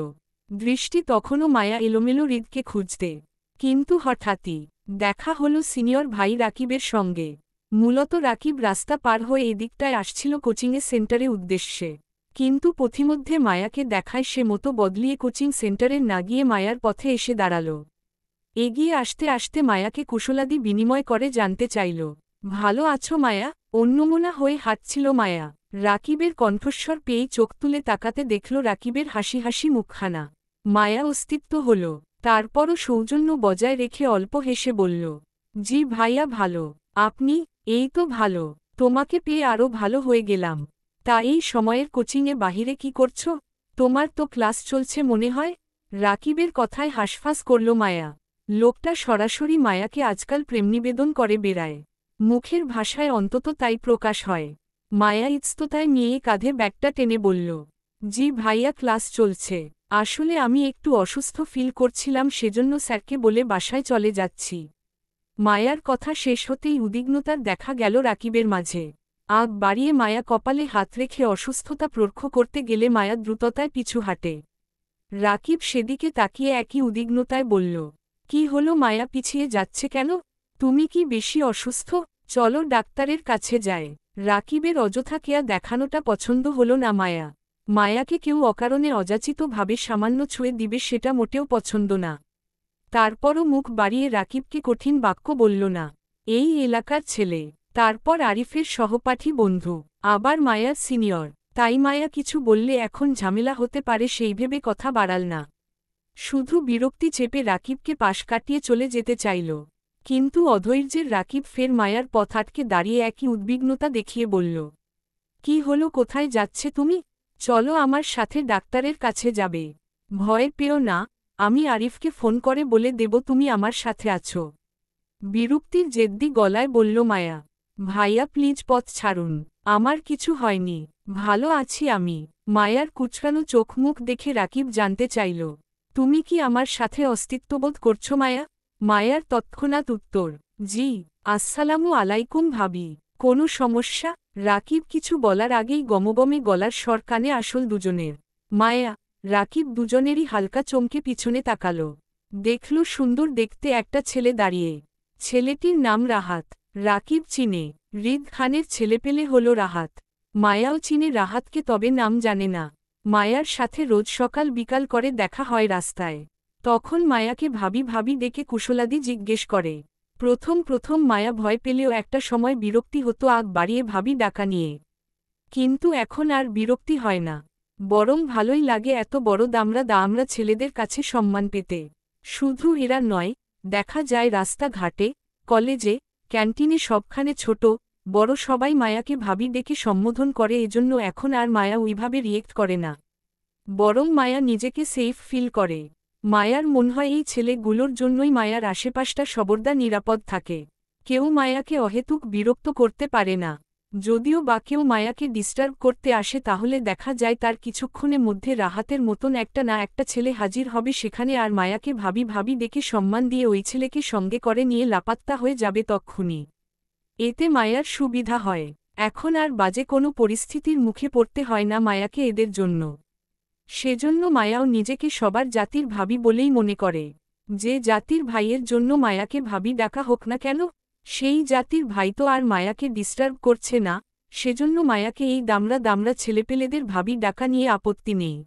[SPEAKER 1] দৃষ্টি তখনও মায়া এলোমেলো হৃদকে খুঁজতে। কিন্তু হঠাৎই দেখা হল সিনিয়র ভাই রাকিবের সঙ্গে। মূলত রাকিব রাস্তা পার হয়ে এদিকটায় আসছিল কোচিংয়ের সেন্টারে উদ্দেশ্যে। কিন্তু পথিমধ্যে মায়াকে দেখায় সে মতো বদলিয়ে কোচিং সেন্টারের না গিয়ে মায়ার পথে এসে দাঁড়াল। এগিয়ে আসতে আসতে মায়াকে কুশলাদি বিনিময় করে জানতে চাইল, ভালো আছো মায়া? অন্যমনা হয়ে হাঁটছিল মায়া। রাকিবের কণ্ঠস্বর পেয়েই চোখ তুলে তাকাতে দেখল রাকিবের হাসি হাসি মুখখানা। মায়া অস্তিত্ব হল, তারপরও সৌজন্য বজায় রেখে অল্প হেসে বলল, জি ভাইয়া ভালো। আপনি? এই তো ভালো, তোমাকে পেয়ে আরও ভালো হয়ে গেলাম। তা এই সময়ের কোচিংয়ে বাহিরে কি করছো? তোমার তো ক্লাস চলছে মনে হয়। রাকিবের কথায় হাসফাস করল মায়া। লোকটা সরাসরি মায়াকে আজকাল প্রেমনিবেদন করে বেড়ায়। মুখের ভাষায় অন্তত তাই প্রকাশ হয়। মায়া ইতস্ততায় নিয়ে কাঁধে ব্যাগটা টেনে বলল, জি ভাইয়া ক্লাস চলছে। আসলে আমি একটু অসুস্থ ফিল করছিলাম, সেজন্য স্যারকে বলে বাসায় চলে যাচ্ছি। মায়ার কথা শেষ হতেই উদ্বিগ্নতার দেখা গেল রাকিবের মাঝে। আগ বাড়িয়ে মায়া কপালে হাত রেখে অসুস্থতা প্রখ্য করতে গেলে মায়া দ্রুততায় পিছু হাঁটে। রাকিব সেদিকে তাকিয়ে একই উদ্বিগ্নতায় বলল, কি হলো মায়া, পিছিয়ে যাচ্ছে কেন? তুমি কি বেশি অসুস্থ? চলো ডাক্তারের কাছে যায়। রাকিবের অযথা কেয়া দেখানোটা পছন্দ হল না মায়া। মায়াকে কেউ অকারণে অযাচিতভাবে সামান্য ছুঁয়ে দিবে সেটা মোটেও পছন্দ না। তারপরও মুখ বাড়িয়ে রাকিবকে কঠিন বাক্য বলল না। এই এলাকার ছেলে, তারপর আরিফের সহপাঠী বন্ধু, আবার মায়ার সিনিয়র, তাই মায়া কিছু বললে এখন ঝামেলা হতে পারে সেই ভেবে কথা বাড়াল না। শুধু বিরক্তি চেপে রাকিবকে পাশ কাটিয়ে চলে যেতে চাইল, কিন্তু অধৈর্যের রাকিব ফের মায়ার পথ আটকে দাঁড়িয়ে একই উদ্বিগ্নতা দেখিয়ে বলল, কি হলো, কোথায় যাচ্ছে তুমি? চলো, আমার সাথে ডাক্তারের কাছে যাবে। ভয় পেও না, আমি আরিফকে ফোন করে বলে দেব তুমি আমার সাথে আছো। বিরক্তির জেদ্দি গলায় বলল মায়া। ভাইয়া প্লিজ পথ ছাড়ুন, আমার কিছু হয়নি, ভালো আছি আমি। মায়ার কুচকানো চোখ মুখ দেখে রাকিব জানতে চাইল, তুমি কি আমার সাথে অস্তিত্ববোধ করছো মায়া? মায়ার তৎক্ষণাৎ উত্তর, জি। আসসালামু আলাইকুম ভাবি, কোনো সমস্যা? রাকিব কিছু বলার আগেই গমগমে গলার স্বর কানে আসল দুজনের। মায়া, রাকিব দুজনেরই হালকা চমকে পিছনে তাকাল। দেখল সুন্দর দেখতে একটা ছেলে দাঁড়িয়ে। ছেলেটির নাম রাহাত। রাকিব চিনে, রিদ খানের ছেলেপেলে হল রাহাত। মায়াও চিনে রাহাতকে, তবে নাম জানে না। মায়ার সাথে রোজ সকাল বিকাল করে দেখা হয় রাস্তায়। তখন মায়াকে ভাবি ভাবি ডেকে কুশলাদি জিজ্ঞেস করে। প্রথম প্রথম মায়া ভয় পেলেও একটা সময় বিরক্তি হতো আগ বাড়িয়ে ভাবি ডাকা নিয়ে। কিন্তু এখন আর বিরক্তি হয় না, বরং ভালোই লাগে এত বড় দামড়া দামড়া ছেলেদের কাছে সম্মান পেতে। শুধু এরা নয়, দেখা যায় রাস্তাঘাটে, কলেজে, ক্যান্টিনে, সবখানে ছোট বড় সবাই মায়াকে ভাবি ডেকে সম্বোধন করে। এজন্য এখন আর মায়া ওইভাবে রিয়েক্ট করে না, বরং মায়া নিজেকে সেফ ফিল করে। মায়ার মনে হয় এই ছেলেগুলোর জন্যই মায়ার আশেপাশটা সর্বদা নিরাপদ থাকে। কেউ মায়াকে অহেতুক বিরক্ত করতে পারে না। যদিও বা কেউ মায়াকে ডিস্টার্ব করতে আসে, তাহলে দেখা যায় তার কিছুক্ষণের মধ্যে রাহাতের মতন একটা না একটা ছেলে হাজির হবে সেখানে, আর মায়াকে ভাবি ভাবি ডেকে সম্মান দিয়ে ওই ছেলেকে সঙ্গে করে নিয়ে লাপাত্তা হয়ে যাবে তক্ষুনি। এতে মায়ার সুবিধা হয়, এখন আর বাজে কোনো পরিস্থিতির মুখে পড়তে হয় না মায়াকে এদের জন্য। সেজন্য মায়াও নিজেকে সবার জাতির ভাবি বলেই মনে করে। যে জাতির ভাইয়ের জন্য মায়াকে ভাবি ডাকা হোক না কেন, সেই জাতির ভাই তো আর মায়াকে ডিস্টার্ব করছে না, সেজন্য মায়াকে এই দামড়া দামড়া ছেলেপেলেদের ভাবি ডাকা নিয়ে আপত্তি নেই।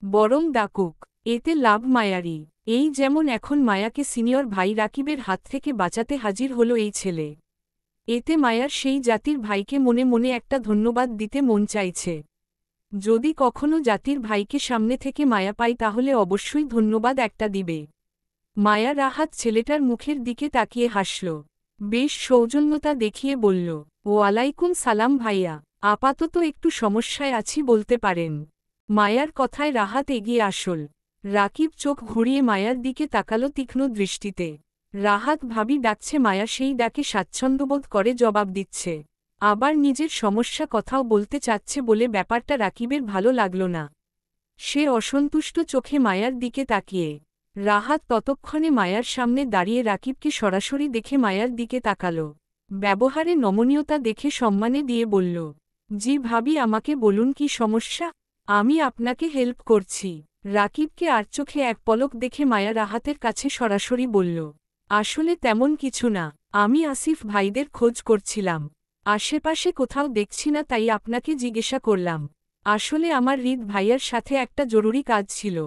[SPEAKER 1] বরং ডাকুক, এতে লাভ মায়ারই। এই যেমন এখন মায়াকে সিনিয়র ভাই রাকিবের হাত থেকে বাঁচাতে হাজির হলো এই ছেলে। এতে মায়ার সেই জাতির ভাইকে মনে মনে একটা ধন্যবাদ দিতে মন চাইছে। যদি কখনো জাতির ভাইকে সামনে থেকে মায়া পাই তাহলে অবশ্যই ধন্যবাদ একটা দিবে। মায়া রাহাত ছেলেটার মুখের দিকে তাকিয়ে হাসল, বেশ সৌজন্যতা দেখিয়ে বলল, ওয়ালাইকুম সালাম ভাইয়া, আপাতত একটু সমস্যায় আছি বলতে পারেন। মায়ার কথায় রাহাত এগিয়ে আসল। রাকিব চোখ ঘুরিয়ে মায়ার দিকে তাকালো তীক্ষ্ণ দৃষ্টিতে। রাহাত ভাবি ডাকছে, মায়া সেই ডাকে স্বাচ্ছন্দ্যবোধ করে জবাব দিচ্ছে। আবার নিজের সমস্যা কথাও বলতে চাচ্ছে বলে ব্যাপারটা রাকিবের ভালো লাগল না। সে অসন্তুষ্ট চোখে মায়ার দিকে তাকিয়ে। রাহাত ততক্ষণে মায়ার সামনে দাঁড়িয়ে রাকিবকে সরাসরি দেখে মায়ার দিকে তাকাল। ব্যবহারে নমনীয়তা দেখে সম্মানে দিয়ে বলল, জি ভাবি, আমাকে বলুন কি সমস্যা, আমি আপনাকে হেল্প করছি। রাকিবকে আর চোখে এক পলক দেখে মায়া রাহাতের কাছে সরাসরি বলল, আসলে তেমন কিছু না, আমি আসিফ ভাইদের খোঁজ করছিলাম। আশেপাশে কোথাও দেখছি না, তাই আপনাকে জিজ্ঞাসা করলাম। আসলে আমার রিদ ভাইয়ার সাথে একটা জরুরি কাজ ছিল,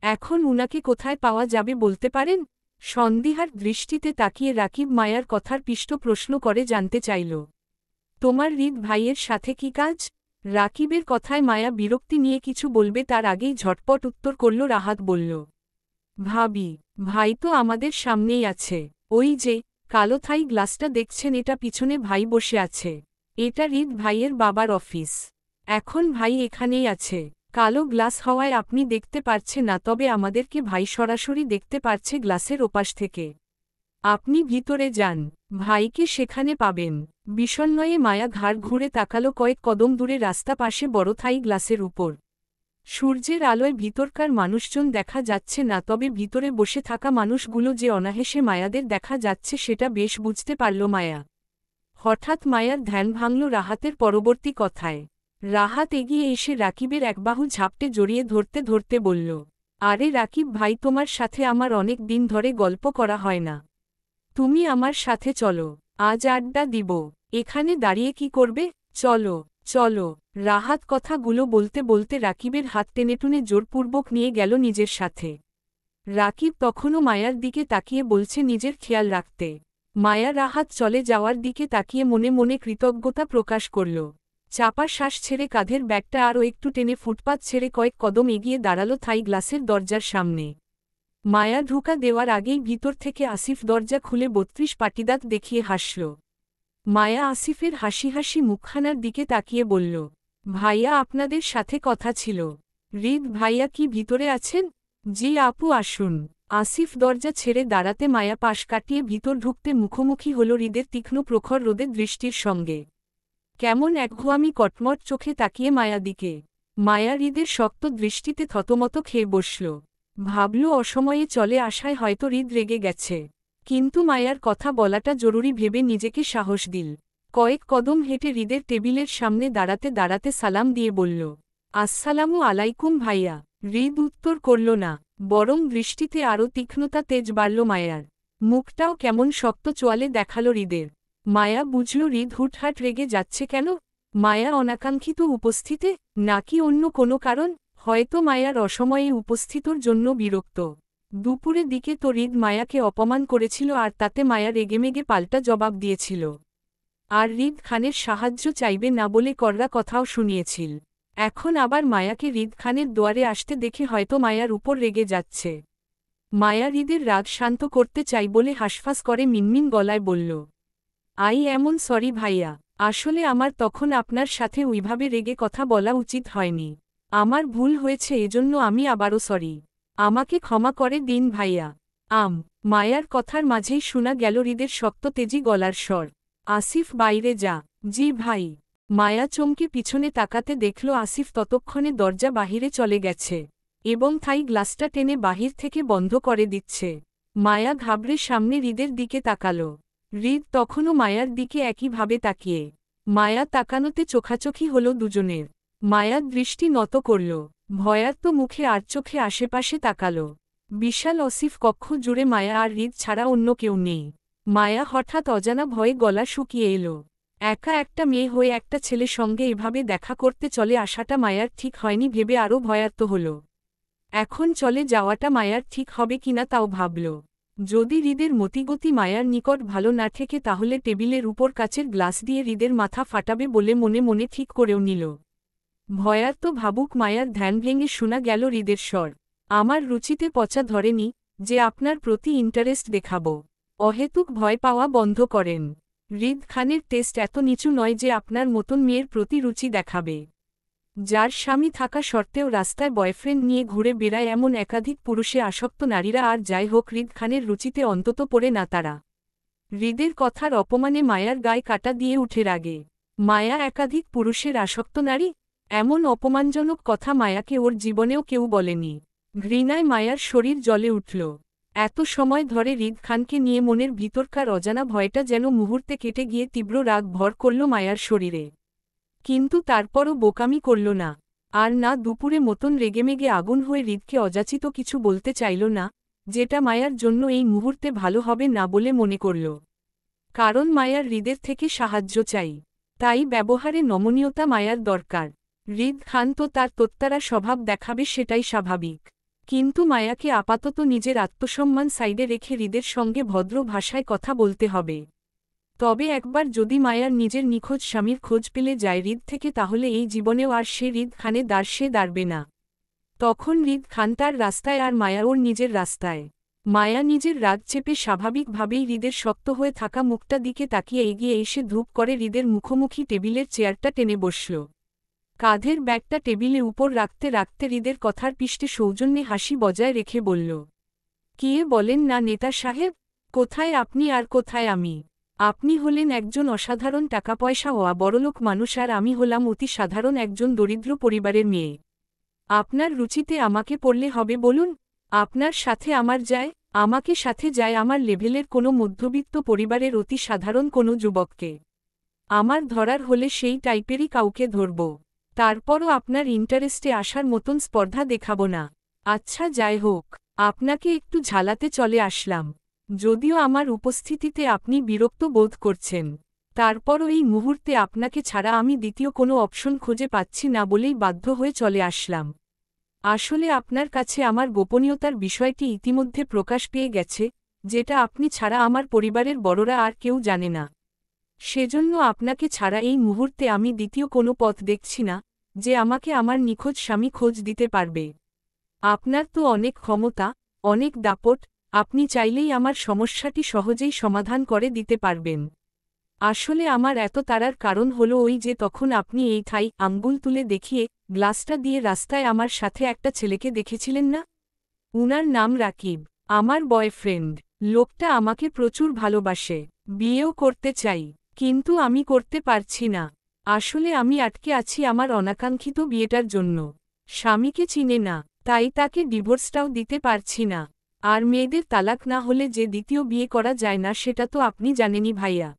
[SPEAKER 1] এখন উনাকে কোথায় পাওয়া যাবে বলতে পারেন? সন্দিহার দৃষ্টিতে তাকিয়ে রাকিব মায়ার কথার পিষ্ট প্রশ্ন করে জানতে চাইল, তোমার রিদ ভাইয়ের সাথে কি কাজ? রাকিবের কথায় মায়া বিরক্তি নিয়ে কিছু বলবে তার আগেই ঝটপট উত্তর করল। রাহাত বলল, ভাবি, ভাই তো আমাদের সামনেই আছে, ওই যে কালো থাই গ্লাসটা দেখছেন, এটা পিছনে ভাই বসে আছে। এটা রিদ ভাইয়ের বাবার অফিস। এখন ভাই এখানেই আছে। কালো গ্লাস হওয়ায় আপনি দেখতে পারছে না, তবে আমাদেরকে ভাই সরাসরি দেখতে পারছে গ্লাসের ওপাশ থেকে। আপনি ভিতরে যান, ভাইকে সেখানে পাবেন। বিষণ্ণয়ে মায়া ঘাড় ঘুরে তাকালো কয়েক কদম দূরে রাস্তা পাশে বড় থাই গ্লাসের উপর। সূর্যের আলোয় ভিতরকার মানুষজন দেখা যাচ্ছে না, তবে ভিতরে বসে থাকা মানুষগুলো যে অনাহেসে মায়াদের দেখা যাচ্ছে সেটা বেশ বুঝতে পারল মায়া। হঠাৎ মায়ার ধ্যান ভাঙল রাহাতের পরবর্তী কথায়। রাহাত এগিয়ে এসে রাকিবের এক বাহু ঝাপটে জড়িয়ে ধরতে ধরতে বলল, আরে রাকিব ভাই, তোমার সাথে আমার অনেক দিন ধরে গল্প করা হয় না, তুমি আমার সাথে চলো, আজ আড্ডা দিব। এখানে দাঁড়িয়ে কি করবে, চলো চলো। রাহাত কথাগুলো বলতে বলতে রাকিবের হাত টেনেটুনে জোরপূর্বক নিয়ে গেল নিজের সাথে। রাকিব তখনও মায়ার দিকে তাকিয়ে বলছে নিজের খেয়াল রাখতে। মায়া রাহাত চলে যাওয়ার দিকে তাকিয়ে মনে মনে কৃতজ্ঞতা প্রকাশ করল। চাপা শ্বাস ছেড়ে কাঁধের ব্যাগটা আরও একটু টেনে ফুটপাত ছেড়ে কয়েক কদম এগিয়ে দাঁড়াল থাই গ্লাসের দরজার সামনে। মায়া ঢুকা দেওয়ার আগেই ভিতর থেকে আসিফ দরজা খুলে ৩২ পাটিদাঁত দেখিয়ে হাসল। মায়া আসিফের হাসি হাসি মুখখানার দিকে তাকিয়ে বলল, ভাইয়া আপনাদের সাথে কথা ছিল। হৃদ ভাইয়া কি ভিতরে আছেন? জি আপু আসুন। আসিফ দরজা ছেড়ে দাঁড়াতে মায়া পাশ কাটিয়ে ভিতর ঢুকতে মুখোমুখি হল হৃদের তীক্ষ্ণ প্রখর রোদের দৃষ্টির সঙ্গে। কেমন একঘোয়ামি কটমট চোখে তাকিয়ে মায়া দিকে। মায়া হৃদের শক্ত দৃষ্টিতে থতমত খেয়ে বসল। ভাবল অসময়ে চলে আসায় হয়তো হৃদ রেগে গেছে। কিন্তু মায়ার কথা বলাটা জরুরি ভেবে নিজেকে সাহস দিল। কয়েক কদম হেঁটে হৃদের টেবিলের সামনে দাঁড়াতে দাঁড়াতে সালাম দিয়ে বলল, আসসালামু আলাইকুম ভাইয়া। হৃদ উত্তর করল না, বরং দৃষ্টিতে আরও তীক্ষ্ণতা তেজ বাড়ল মায়ার। মুখটাও কেমন শক্ত চোয়ালে দেখাল হৃদের। মায়া বুঝল হৃদ হুটহাট রেগে যাচ্ছে কেন। মায়া অনাকাঙ্ক্ষিত উপস্থিতে, নাকি অন্য কোনো কারণ? হয়তো মায়ার অসময়ে উপস্থিতর জন্য বিরক্ত। দুপুরে দিকে তো হৃদ মায়াকে অপমান করেছিল আর তাতে মায়া রেগেমেগে পাল্টা জবাব দিয়েছিল। আর হৃদ খানের সাহায্য চাইবে না বলে কড়া কথাও শুনিয়েছিল। এখন আবার মায়াকে হৃদ খানের দুয়ারে আসতে দেখে হয়তো মায়ার উপর রেগে যাচ্ছে। মায়া হৃদের রাগ শান্ত করতে চাই বলে হাসফাস করে মিনমিন গলায় বলল, আই এমন সরি ভাইয়া। আসলে আমার তখন আপনার সাথে ওইভাবে রেগে কথা বলা উচিত হয়নি। আমার ভুল হয়েছে, এজন্য আমি আবারও সরি। আমাকে ক্ষমা করে দিন ভাইয়া। মায়ার কথার মাঝেই শোনা গেল হৃদের শক্ত তেজি গলার স্বর, আসিফ বাইরে যা। জি ভাই। মায়া চমকে পিছনে তাকাতে দেখল আসিফ ততক্ষণে দরজা বাহিরে চলে গেছে এবং থাই গ্লাসটা টেনে বাহির থেকে বন্ধ করে দিচ্ছে। মায়া ঘাবড়ে সামনে হৃদের দিকে তাকাল। হৃদ তখনও মায়ার দিকে একইভাবে তাকিয়ে। মায়া তাকানোতে চোখাচোখি হল দুজনের। মায়া দৃষ্টি নত করল, ভয়ার্ত মুখে আর চোখে আশেপাশে তাকাল। বিশাল অসিফ কক্ষ জুড়ে মায়া আর হৃদ ছাড়া অন্য কেউ নেই। মায়া হঠাৎ অজানা ভয়ে গলা শুকিয়ে এলো। একা একটা মেয়ে হয়ে একটা ছেলের সঙ্গে এভাবে দেখা করতে চলে আসাটা মায়ার ঠিক হয়নি ভেবে আরও ভয়ার্ত হল। এখন চলে যাওয়াটা মায়ার ঠিক হবে কিনা তাও ভাবল। যদি হৃদের মতিগতি মায়ার নিকট ভালো না ঠেকে তাহলে টেবিলের উপর কাচের গ্লাস দিয়ে হৃদের মাথা ফাটাবে বলে মনে মনে ঠিক করেও নিল। ভয়ার্ত ভাবুক মায়ার ধ্যান ভেঙে শোনা গেল হৃদের স্বর, আমার রুচিতে পচা ধরেনি যে আপনার প্রতি ইন্টারেস্ট দেখাব। অহেতুক ভয় পাওয়া বন্ধ করেন। হৃদ খানের টেস্ট এত নিচু নয় যে আপনার মতন মেয়ের প্রতি রুচি দেখাবে। যার স্বামী থাকা সত্ত্বেও রাস্তায় বয়ফ্রেন্ড নিয়ে ঘুরে বেড়ায় এমন একাধিক পুরুষে আসক্ত নারীরা আর যাই হোক হৃদ খানের রুচিতে অন্তত পড়ে না তারা। হৃদের কথার অপমানে মায়ার গায়ে কাটা দিয়ে উঠে রাগে। মায়া একাধিক পুরুষের আসক্ত নারী? এমন অপমানজনক কথা মায়াকে ওর জীবনেও কেউ বলেনি। ঘৃণায় মায়ার শরীর জ্বলে উঠল। এত সময় ধরে হৃদ খানকে নিয়ে মনের ভিতরকার অজানা ভয়টা যেন মুহূর্তে কেটে গিয়ে তীব্র রাগ ভর করল মায়ার শরীরে। কিন্তু তারপরও বোকামি করল না। আর না দুপুরে মতন রেগেমেগে আগুন হয়ে হৃদকে অযাচিত কিছু বলতে চাইল না, যেটা মায়ার জন্য এই মুহূর্তে ভালো হবে না বলে মনে করল। কারণ মায়ার হৃদের থেকে সাহায্য চাই। তাই ব্যবহারে নমনীয়তা মায়ার দরকার। হৃদ খান তো তার তোত্তারা স্বভাব দেখাবে, সেটাই স্বাভাবিক। কিন্তু মায়াকে আপাতত নিজের আত্মসম্মান সাইডে রেখে হৃদের সঙ্গে ভদ্র ভাষায় কথা বলতে হবে। তবে একবার যদি মায়ার নিজের নিখোঁজ স্বামীর খোঁজ পেলে যায় হৃদ থেকে, তাহলে এই জীবনেও আর সে হৃদ খানে দাঁড়বে না। তখন হৃদ খান তার রাস্তায় আর মায়া ওর নিজের রাস্তায়। মায়া নিজের রাগ চেপে স্বাভাবিকভাবেই হৃদের শক্ত হয়ে থাকা মুখটা দিকে তাকিয়ে এগিয়ে এসে ধূপ করে হৃদের মুখোমুখি টেবিলের চেয়ারটা টেনে বসল। কাঁধের ব্যাগটা টেবিলে উপর রাখতে রাখতে হৃদের কথার পিষ্টে সৌজন্যে হাসি বজায় রেখে বলল, কে বলেন না নেতা সাহেব? কোথায় আপনি আর কোথায় আমি? আপনি হলেন একজন অসাধারণ টাকা পয়সা হওয়া বড়লোক মানুষ আর আমি হলাম অতি সাধারণ একজন দরিদ্র পরিবারের মেয়ে। আপনার রুচিতে আমাকে পড়লে হবে বলুন? আপনার সাথে আমার যায়? আমাকে সাথে যায় আমার লেভেলের কোনো মধ্যবিত্ত পরিবারের অতি সাধারণ কোনো যুবককে। আমার ধরার হলে সেই টাইপেরই কাউকে ধরব। তারপরও আপনার ইন্টারেস্টে আসার মতন স্পর্ধা দেখাব না। আচ্ছা যাই হোক, আপনাকে একটু ঝালাতে চলে আসলাম। যদিও আমার উপস্থিতিতে আপনি বিরক্ত বোধ করছেন, তারপরও এই মুহূর্তে আপনাকে ছাড়া আমি দ্বিতীয় কোনো অপশন খুঁজে পাচ্ছি না বলেই বাধ্য হয়ে চলে আসলাম। আসলে আপনার কাছে আমার গোপনীয়তার বিষয়টি ইতিমধ্যে প্রকাশ পেয়ে গেছে, যেটা আপনি ছাড়া আমার পরিবারের বড়রা আর কেউ জানে না। সেজন্য আপনাকে ছাড়া এই মুহূর্তে আমি দ্বিতীয় কোনো পথ দেখছি না, যে আমাকে আমার নিখোঁজ স্বামী খোঁজ দিতে পারবে। আপনার তো অনেক ক্ষমতা, অনেক দাপট, আপনি চাইলেই আমার সমস্যাটি সহজেই সমাধান করে দিতে পারবেন। আসলে আমার এত তাড়ার কারণ হলো ওই যে তখন আপনি এই ঠাই আঙ্গুল তুলে দেখিয়ে গ্লাসটা দিয়ে রাস্তায় আমার সাথে একটা ছেলেকে দেখেছিলেন না? উনার নাম রাকিব, আমার বয়ফ্রেন্ড। লোকটা আমাকে প্রচুর ভালোবাসে, বিয়েও করতে চাই, কিন্তু আমি করতে পারছি না। আসলে আমি আটকে আছি আমার অনাকাঙ্ক্ষিত বিয়েটার জন্য। স্বামীকে চিনে না, তাই তাকে ডিভোর্সটাও দিতে পারছি না। আর মেয়েদের তালাক না হলে যে দ্বিতীয় বিয়ে করা যায় না সেটা তো আপনি জানেনই ভাইয়া।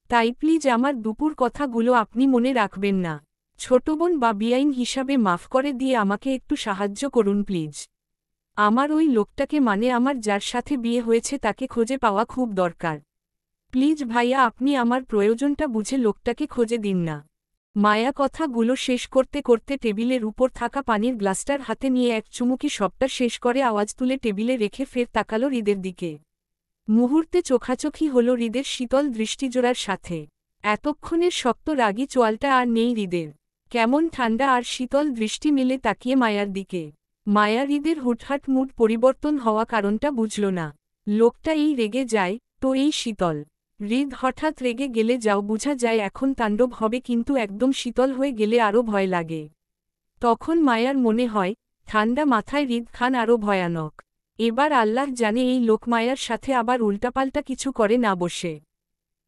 [SPEAKER 1] তাই প্লিজ আমার দুপুর কথাগুলো আপনি মনে রাখবেন না। ছোট বোন বা বেআইন হিসাবে মাফ করে দিয়ে আমাকে একটু সাহায্য করুন প্লিজ। আমার ওই লোকটাকে মানে আমার যার সাথে বিয়ে হয়েছে তাকে খুঁজে পাওয়া খুব দরকার। প্লিজ ভাইয়া আপনি আমার প্রয়োজনটা বুঝে লোকটাকে খুঁজে দিন না। মায়া কথাগুলো শেষ করতে করতে টেবিলের উপর থাকা পানির গ্লাসটার হাতে নিয়ে এক চুমুকি সবটা শেষ করে আওয়াজ তুলে টেবিলে রেখে ফের তাকালো হৃদের দিকে। মুহূর্তে চোখাচোখি হল হৃদের শীতল দৃষ্টিজোড়ার সাথে। এতক্ষণের শক্ত রাগী চোয়ালটা আর নেই হৃদের। কেমন ঠান্ডা আর শীতল দৃষ্টি মেলে তাকিয়ে মায়ার দিকে। মায়া হৃদের হুটহাট মুড পরিবর্তন হওয়া কারণটা বুঝল না। লোকটা এই রেগে যায় তো এই শীতল। হৃদ হঠাৎ রেগে গেলে যাও বুঝা যায় এখন তাণ্ডব হবে, কিন্তু একদম শীতল হয়ে গেলে আরও ভয় লাগে। তখন মায়ার মনে হয় ঠান্ডা মাথায় হৃদ খান আরও ভয়ানক। এবার আল্লাহ জানে এই লোক মায়ার সাথে আবার উল্টাপাল্টা কিছু করে না বসে।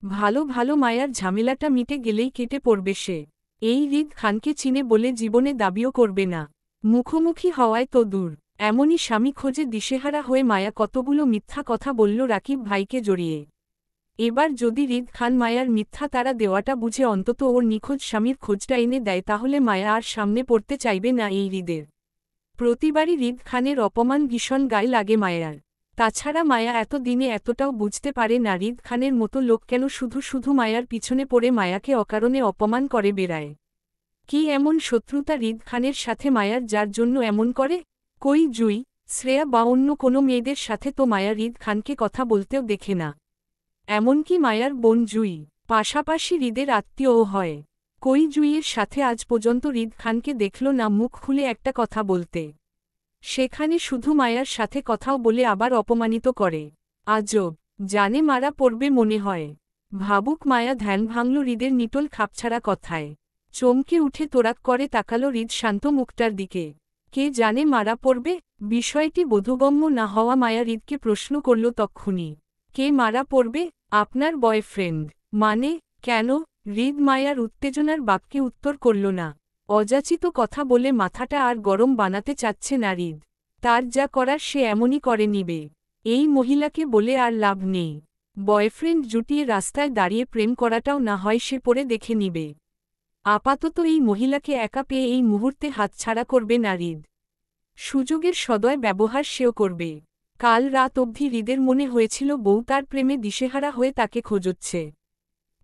[SPEAKER 1] ভালো ভালো মায়ার ঝামেলাটা মিটে গেলেই কেটে পড়বে সে। এই হৃদ খানকে চিনে বলে জীবনে দাবিও করবে না। মুখোমুখি হওয়ায় তো দূর, এমনই স্বামী খোঁজে দিশেহারা হয়ে মায়া কতগুলো মিথ্যা কথা বলল রাকিব ভাইকে জড়িয়ে। এবার যদি হৃদ খান মায়ার মিথ্যা তারা দেওয়াটা বুঝে অন্তত ওর নিখোঁজ স্বামীর খোঁজটা এনে দেয় তাহলে মায়া আর সামনে পড়তে চাইবে না এই হৃদের। প্রতিবারই হৃদ খানের অপমান ভীষণ গায়ে লাগে মায়ার। তাছাড়া মায়া এত দিনে এতটাও বুঝতে পারে না হৃদ খানের মতো লোক কেন শুধু শুধু মায়ার পিছনে পড়ে মায়াকে অকারণে অপমান করে বেড়ায়। কি এমন শত্রুতা হৃদ খানের সাথে মায়ার যার জন্য এমন করে? কই জুই, শ্রেয়া বা অন্য কোনো মেয়েদের সাথে তো মায়া হৃদ খানকে কথা বলতেও দেখে না। এমনকি মায়ার বোন জুই পাশাপাশি হৃদের আত্মীয়ও হয়। কই জুইয়ের সাথে আজ পর্যন্ত হৃদ খানকে দেখল না মুখ খুলে একটা কথা বলতে। সেখানে শুধু মায়ার সাথে কথাও বলে আবার অপমানিত করে। আজব, জানে মারা পড়বে মনে হয়। ভাবুক মায়া ধ্যান ভাঙল হৃদের নিটল খাপছাড়া কথায়। চমকে উঠে তোরাক করে তাকালো হৃদ শান্ত মুখটার দিকে। কে জানে মারা পড়বে? বিষয়টি বোধগম্য না হওয়া মায়া হৃদকে প্রশ্ন করল তক্ষুনি। কে মারা পড়বে? আপনার বয়ফ্রেন্ড। মানে, কেন? হৃদ মায়ার উত্তেজনার বাক্যে উত্তর করল না। অযাচিত কথা বলে মাথাটা আর গরম বানাতে চাচ্ছে না হৃদ। তার যা করার সে এমনই করে নিবে। এই মহিলাকে বলে আর লাভ নেই। বয়ফ্রেন্ড জুটিয়ে রাস্তায় দাঁড়িয়ে প্রেম করাটাও না হয় সে পরে দেখে নিবে। আপাতত এই মহিলাকে একা পেয়ে এই মুহূর্তে হাতছাড়া করবে না হৃদ। সুযোগের সদয় ব্যবহার সেও করবে। কাল রাত অবধি হৃদের মনে হয়েছিল বউ তার প্রেমে দিশেহারা হয়ে তাকে খোঁজচ্ছে।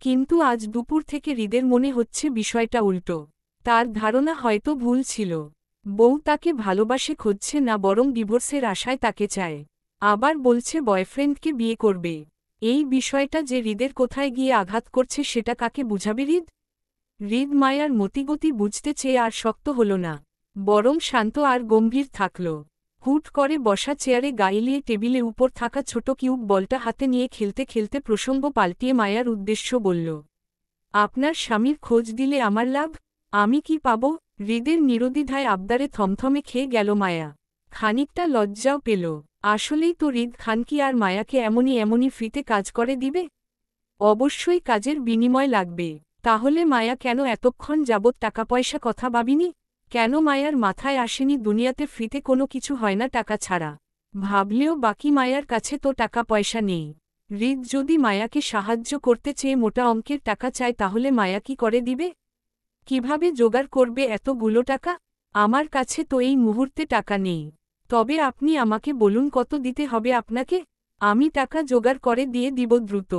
[SPEAKER 1] কিন্তু আজ দুপুর থেকে হৃদের মনে হচ্ছে বিষয়টা উল্টো। তার ধারণা হয়তো ভুল ছিল। বউ তাকে ভালোবাসে খুঁজছে না, বরং ডিভোর্সের আশায় তাকে চায়। আবার বলছে বয়ফ্রেন্ডকে বিয়ে করবে। এই বিষয়টা যে হৃদের কোথায় গিয়ে আঘাত করছে সেটা কাকে বুঝাবে হৃদ? হৃদ মায়ার মতিগতি বুঝতে চেয়ে আর শক্ত হল না, বরং শান্ত আর গম্ভীর থাকল। হুট করে বসা চেয়ারে গাইলিয়ে টেবিলে উপর থাকা ছোট কিউব বলটা হাতে নিয়ে খেলতে খেলতে প্রসঙ্গ পাল্টিয়ে মায়ার উদ্দেশ্য বলল। আপনার স্বামীর খোঁজ দিলে আমার লাভ? আমি কি পাব? হৃদের নিরুদ্বিধায় আবদারে থমথমে খেয়ে গেল মায়া। খানিকটা লজ্জাও পেল। আসলেই তো হৃদ খান কি আর মায়াকে এমনই ফ্রিতে কাজ করে দিবে? অবশ্যই কাজের বিনিময় লাগবে। তাহলে মায়া কেন এতক্ষণ যাবৎ টাকা পয়সা কথা ভাবিনি? কেন মায়ার মাথায় আসেনি দুনিয়াতে ফ্রিতে কোনো কিছু হয় না টাকা ছাড়া? ভাবলেও বাকি মায়ার কাছে তো টাকা পয়সা নেই। হৃদ যদি মায়াকে সাহায্য করতে চেয়ে মোটা অঙ্কের টাকা চায় তাহলে মায়া কি করে দিবে? কিভাবে জোগাড় করবে এতগুলো টাকা? আমার কাছে তো এই মুহূর্তে টাকা নেই। তবে আপনি আমাকে বলুন কত দিতে হবে আপনাকে? আমি টাকা জোগাড় করে দিয়ে দিব দ্রুত।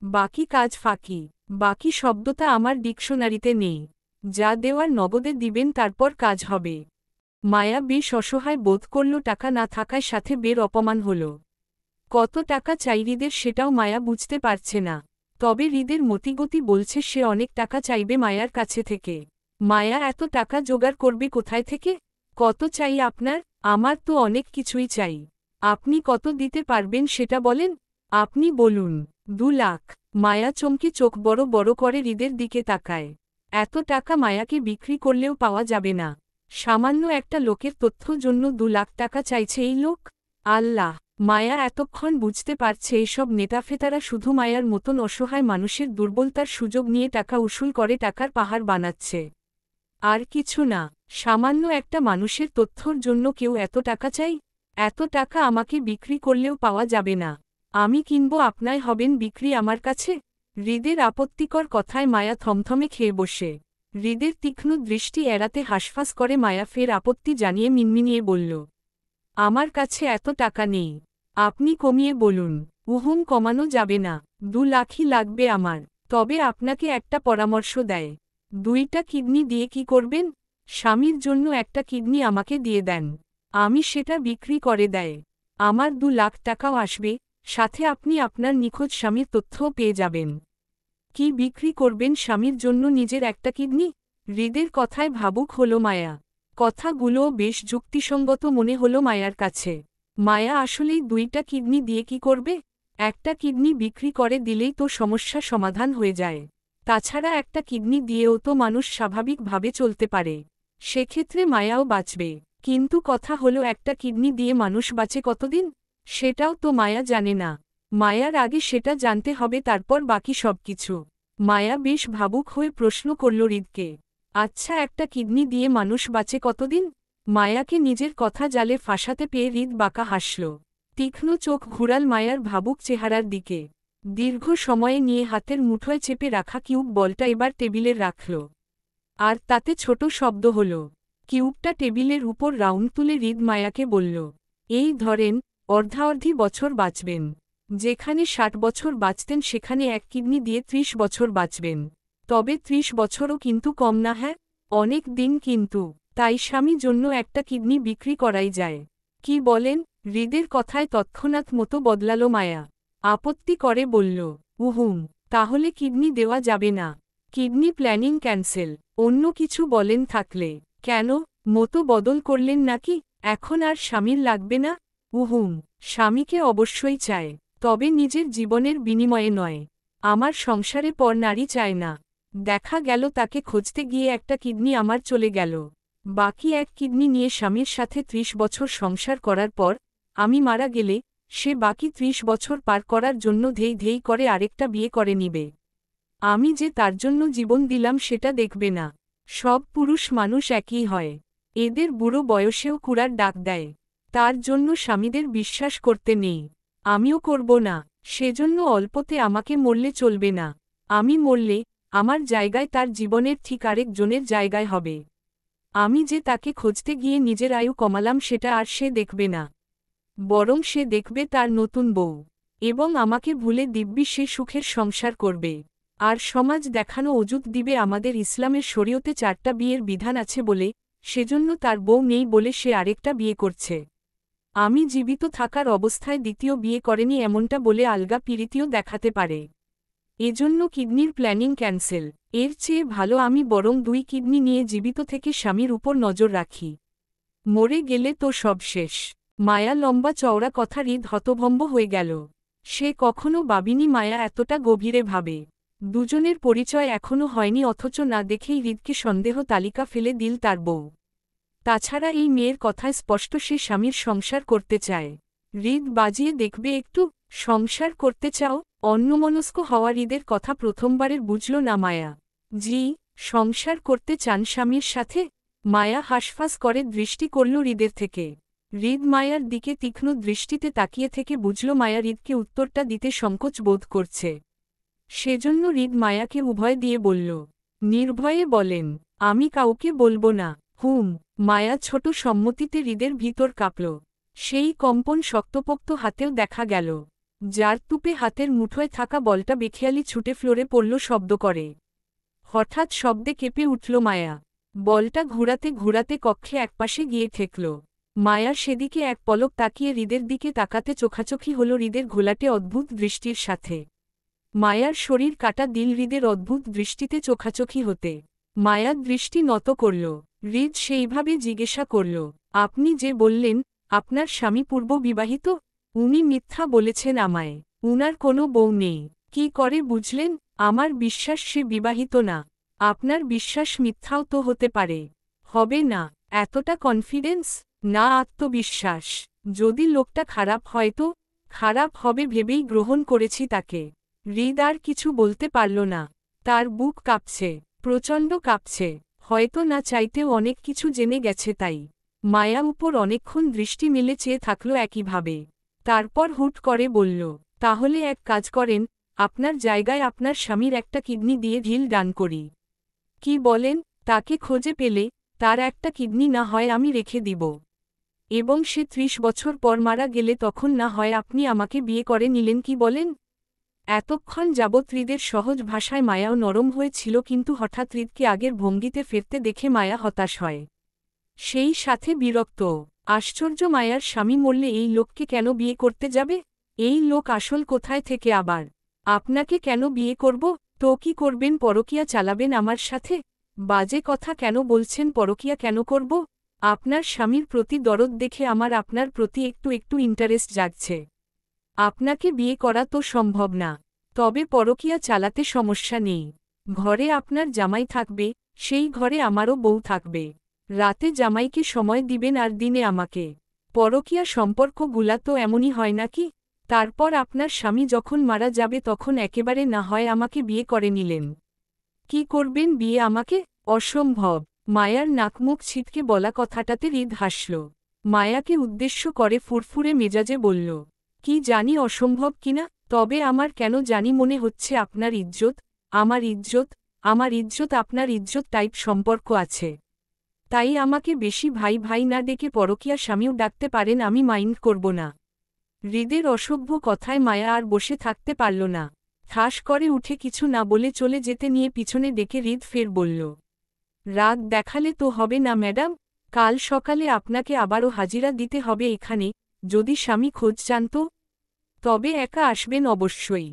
[SPEAKER 1] বাকি কাজ ফাঁকি। বাকি শব্দটা আমার ডিকশনারিতে নেই। যা দেওয়ার নগদে দিবেন, তারপর কাজ হবে। মায়া বেশ অসহায় বোধ করল টাকা না থাকায় সাথে বের অপমান হল। কত টাকা চাই হৃদের সেটাও মায়া বুঝতে পারছে না। তবে হৃদের মতিগতি বলছে সে অনেক টাকা চাইবে মায়ার কাছে থেকে। মায়া এত টাকা জোগাড় করবে কোথায় থেকে? কত চাই আপনার? আমার তো অনেক কিছুই চাই। আপনি কত দিতে পারবেন সেটা বলেন। আপনি বলুন। 2 লাখ। মায়া চমকে চোখ বড় বড় করে হৃদের দিকে তাকায়। এত টাকা মায়াকে বিক্রি করলেও পাওয়া যাবে না। সামান্য একটা লোকের তথ্যর জন্য 2 লাখ টাকা চাইছে এই লোক। আল্লাহ! মায়া এতক্ষণ বুঝতে পারছে এসব নেতাফেতারা শুধু মায়ার মতন অসহায় মানুষের দুর্বলতার সুযোগ নিয়ে টাকা উসুল করে টাকার পাহাড় বানাচ্ছে। আর কিছু না। সামান্য একটা মানুষের তথ্যর জন্য কেউ এত টাকা চাই? এত টাকা আমাকে বিক্রি করলেও পাওয়া যাবে না। আমি কিনব, আপনায় হবেন বিক্রি আমার কাছে? হৃদের আপত্তিকর কথায় মায়া থমথমে খেয়ে বসে। হৃদের তীক্ষ্ণ দৃষ্টি এড়াতে হাঁসফাঁস করে মায়া ফের আপত্তি জানিয়ে মিনমিনিয়ে বলল, আমার কাছে এত টাকা নেই। আপনি কমিয়ে বলুন। কমানো যাবে না। 2 লাখই লাগবে আমার। তবে আপনাকে একটা পরামর্শ দেয়। 2টা কিডনি দিয়ে কি করবেন? স্বামীর জন্য একটা কিডনি আমাকে দিয়ে দেন। আমি সেটা বিক্রি করে দেয়। আমার 2 লাখ টাকাও আসবে, সাথে আপনি আপনার নিখোঁজ স্বামীর তথ্যও পেয়ে যাবেন। কি বিক্রি করবেন স্বামীর জন্য নিজের একটা কিডনি? হৃদের কথায় ভাবুক হল মায়া। কথাগুলোও বেশ যুক্তিসঙ্গত মনে হল মায়ার কাছে। মায়া আসলেই 2টা কিডনি দিয়ে কি করবে? একটা কিডনি বিক্রি করে দিলেই তো সমস্যা সমাধান হয়ে যায়। তাছাড়া একটা কিডনি দিয়েও তো মানুষ স্বাভাবিকভাবে চলতে পারে। সেক্ষেত্রে মায়াও বাঁচবে। কিন্তু কথা হলো একটা কিডনি দিয়ে মানুষ বাঁচে কতদিন? সেটাও তো মায়া জানে না। মায়ার আগে সেটা জানতে হবে, তারপর বাকি সবকিছু। মায়া বেশ ভাবুক হয়ে প্রশ্ন করল হৃদকে, আচ্ছা একটা কিডনি দিয়ে মানুষ বাঁচে কতদিন? মায়াকে নিজের কথা জালে ফাঁসাতে পেয়ে হৃদ বাঁকা হাসল। তীক্ষ্ণ চোখ ঘুরাল মায়ার ভাবুক চেহারার দিকে। দীর্ঘ সময়ে নিয়ে হাতের মুঠোয় চেপে রাখা কিউব বলটা এবার টেবিলে রাখল। আর তাতে ছোট শব্দ হল। কিউবটা টেবিলের উপর রাউন্ড তুলে হৃদ মায়াকে বলল, এই ধরেন, অর্ধাঅর্ধি বছর বাঁচবেন। যেখানে 60 বছর বাঁচতেন সেখানে এক কিডনি দিয়ে 30 বছর বাঁচবেন। তবে 30 বছরও কিন্তু কম না। হ্যাঁ, অনেক দিন কিন্তু। তাই স্বামী জন্য একটা কিডনি বিক্রি করাই যায়। কি বলেন? হৃদের কথায় তৎক্ষণাৎ মতো বদলালো মায়া। আপত্তি করে বলল, তাহলে কিডনি দেওয়া যাবে না। Kidney planning cancel. অন্য কিছু বলেন থাকলে। কেন, মতো বদল করলেন নাকি? এখন আর স্বামীর লাগবে না? স্বামীকে অবশ্যই চায়, তবে নিজের জীবনের বিনিময়ে নয়। আমার সংসারে পর নারী চায় না। দেখা গেল তাকে খুঁজতে গিয়ে একটা কিডনি আমার চলে গেল। বাকি এক কিডনি নিয়ে স্বামীর সাথে 30 বছর সংসার করার পর আমি মারা গেলে সে বাকি 30 বছর পার করার জন্য ধেই ধেই করে আরেকটা বিয়ে করে নিবে। আমি যে তার জন্য জীবন দিলাম সেটা দেখবে না। সব পুরুষ মানুষ একই হয়। এদের বুড়ো বয়সেও কুড়ার ডাক দেয়। তার জন্য স্বামীদের বিশ্বাস করতে নেই। আমিও করব না। সেজন্য অল্পতে আমাকে মরলে চলবে না। আমি মরলে আমার জায়গায় তার জীবনের ঠিক আরেকজনের জায়গায় হবে। আমি যে তাকে খুঁজতে গিয়ে নিজের আয়ু কমালাম সেটা আর সে দেখবে না। বরং সে দেখবে তার নতুন বউ। এবং আমাকে ভুলে দিব্যি সে সুখের সংসার করবে। আর সমাজ দেখানো অজুত দিবে আমাদের ইসলামের শরীয়তে 4টা বিয়ের বিধান আছে বলে, সেজন্য তার বউ নেই বলে সে আরেকটা বিয়ে করছে। আমি জীবিত থাকার অবস্থায় দ্বিতীয় বিয়ে করেনি এমনটা বলে আলগা পিরিতিও দেখাতে পারে। এজন্য কিডনির প্ল্যানিং ক্যান্সেল। এর চেয়ে ভালো আমি বরং 2 কিডনি নিয়ে জীবিত থেকে স্বামীর উপর নজর রাখি। মরে গেলে তো সব শেষ। মায়া লম্বা চওড়া কথা হৃদ হতভম্ব হয়ে গেল। সে কখনো ভাবেনি মায়া এতটা গভীরে ভাবে। দুজনের পরিচয় এখনও হয়নি অথচ না দেখেই হৃদকে সন্দেহ তালিকা ফেলে দিল তার বউ। তাছাড়া এই মেয়ের কথায় স্পষ্ট সে স্বামীর সংসার করতে চায়। হৃদ বাজিয়ে দেখবে একটু। সংসার করতে চাও? অন্যমনস্ক হওয়া হৃদের কথা প্রথমবারের বুঝল না মায়া। জি, সংসার করতে চান স্বামীর সাথে? মায়া হাঁসফাঁস করে দৃষ্টি করল হৃদের থেকে। হৃদ মায়ার দিকে তীক্ষ্ণ দৃষ্টিতে তাকিয়ে থেকে বুঝল মায়া হৃদকে উত্তরটা দিতে সংকোচ বোধ করছে। সেজন্য হৃদ মায়াকে উভয় দিয়ে বলল, নির্ভয়ে বলেন, আমি কাউকে বলবো না। মায়া ছোট সম্মতিতে হৃদের ভিতর কাঁপল। সেই কম্পন শক্তপোক্ত হাতেও দেখা গেল। যার তুপে হাতের মুঠোয় থাকা বলটা বেখেয়ালি ছুটে ফ্লোরে পড়ল শব্দ করে। হঠাৎ শব্দে কেঁপে উঠল মায়া। বলটা ঘুরাতে ঘুরাতে কক্ষে একপাশে গিয়ে ঠেকল। মায়া সেদিকে এক পলক তাকিয়ে হৃদের দিকে তাকাতে চোখাচোখি হল হৃদের ঘোলাটে অদ্ভুত দৃষ্টির সাথে। মায়ার শরীর কাটা দিল হৃদের অদ্ভুত দৃষ্টিতে চোখাচোখি হতে। মায়া দৃষ্টি নত করল। হৃদ সেইভাবে জিজ্ঞাসা করল, আপনি যে বললেন আপনার স্বামী পূর্ব বিবাহিত, উনি মিথ্যা বলেছেন আমায়। উনার কোনো বউ নেই। কি করে বুঝলেন? আমার বিশ্বাস সে বিবাহিত না। আপনার বিশ্বাস মিথ্যাও তো হতে পারে। হবে না। এতটা কনফিডেন্স? না, আত্মবিশ্বাস। যদি লোকটা খারাপ হয় তো? খারাপ হবে ভেবেই গ্রহণ করেছি তাকে। হৃদ আর কিছু বলতে পারল না। তার বুক কাঁপছে, প্রচণ্ড কাঁপছে। হয়তো না চাইতেও অনেক কিছু জেনে গেছে তাই। মায়া উপর অনেকক্ষণ দৃষ্টি মেলে চেয়ে থাকল একইভাবে। তারপর হুট করে বলল, তাহলে এক কাজ করেন, আপনার জায়গায় আপনার স্বামীর একটা কিডনি দিয়ে ঢিল দান করি। কি বলেন? তাকে খুঁজে পেলে তার একটা কিডনি না হয় আমি রেখে দিব, এবং সে ৩০ বছর পর মারা গেলে তখন না হয় আপনি আমাকে বিয়ে করে নিলেন। কি বলেন? এতক্ষণ যাবৎ হৃদের সহজ ভাষায় মায়াও নরম হয়েছিল, কিন্তু হঠাৎ হৃদকে আগের ভঙ্গিতে ফেরতে দেখে মায়া হতাশ হয়, সেই সাথে বিরক্ত। আশ্চর্য, মায়ার স্বামী মরলে এই লোককে কেন বিয়ে করতে যাবে? এই লোক আসল কোথায় থেকে আবার? আপনাকে কেন বিয়ে করব? তো কি করবেন? পরকীয়া চালাবেন আমার সাথে? বাজে কথা কেন বলছেন? পরকীয়া কেন করব? আপনার স্বামীর প্রতি দরদ দেখে আমার আপনার প্রতি একটু একটু ইন্টারেস্ট জাগছে। আপনাকে বিয়ে করা তো সম্ভব না, তবে পরকীয়া চালাতে সমস্যা নেই। ঘরে আপনার জামাই থাকবে, সেই ঘরে আমারও বউ থাকবে। রাতে জামাইকে সময় দিবেন আর দিনে আমাকে। পরকীয়া সম্পর্কগুলা তো এমনই হয় নাকি? তারপর আপনার স্বামী যখন মারা যাবে তখন একেবারে না হয় আমাকে বিয়ে করে নিলেন। কি করবেন বিয়ে আমাকে? অসম্ভব। মায়ার নাকমুখ ছিটকে বলা কথাটাতে হৃদ হাসল। মায়াকে উদ্দেশ্য করে ফুরফুরে মেজাজে বলল, কি জানি অসম্ভব কিনা, তবে আমার কেন জানি মনে হচ্ছে আপনার ইজ্জত, আমার ইজ্জত, আমার ইজ্জত আপনার ইজ্জত টাইপ সম্পর্ক আছে। তাই আমাকে বেশি ভাই ভাই না ডেকে পরকীয়া স্বামীও ডাকতে পারেন, আমি মাইন্ড করব না। হৃদের অসভ্য কথায় মায়া আর বসে থাকতে পারল না। ঠাস করে উঠে কিছু না বলে চলে যেতে নিয়ে পিছনে ডেকে হৃদ ফের বলল, রাগ দেখালে তো হবে না ম্যাডাম। কাল সকালে আপনাকে আবারও হাজিরা দিতে হবে এখানে। যদি স্বামী খোঁজ চান তো? তবে একা আসবেন অবশ্যই।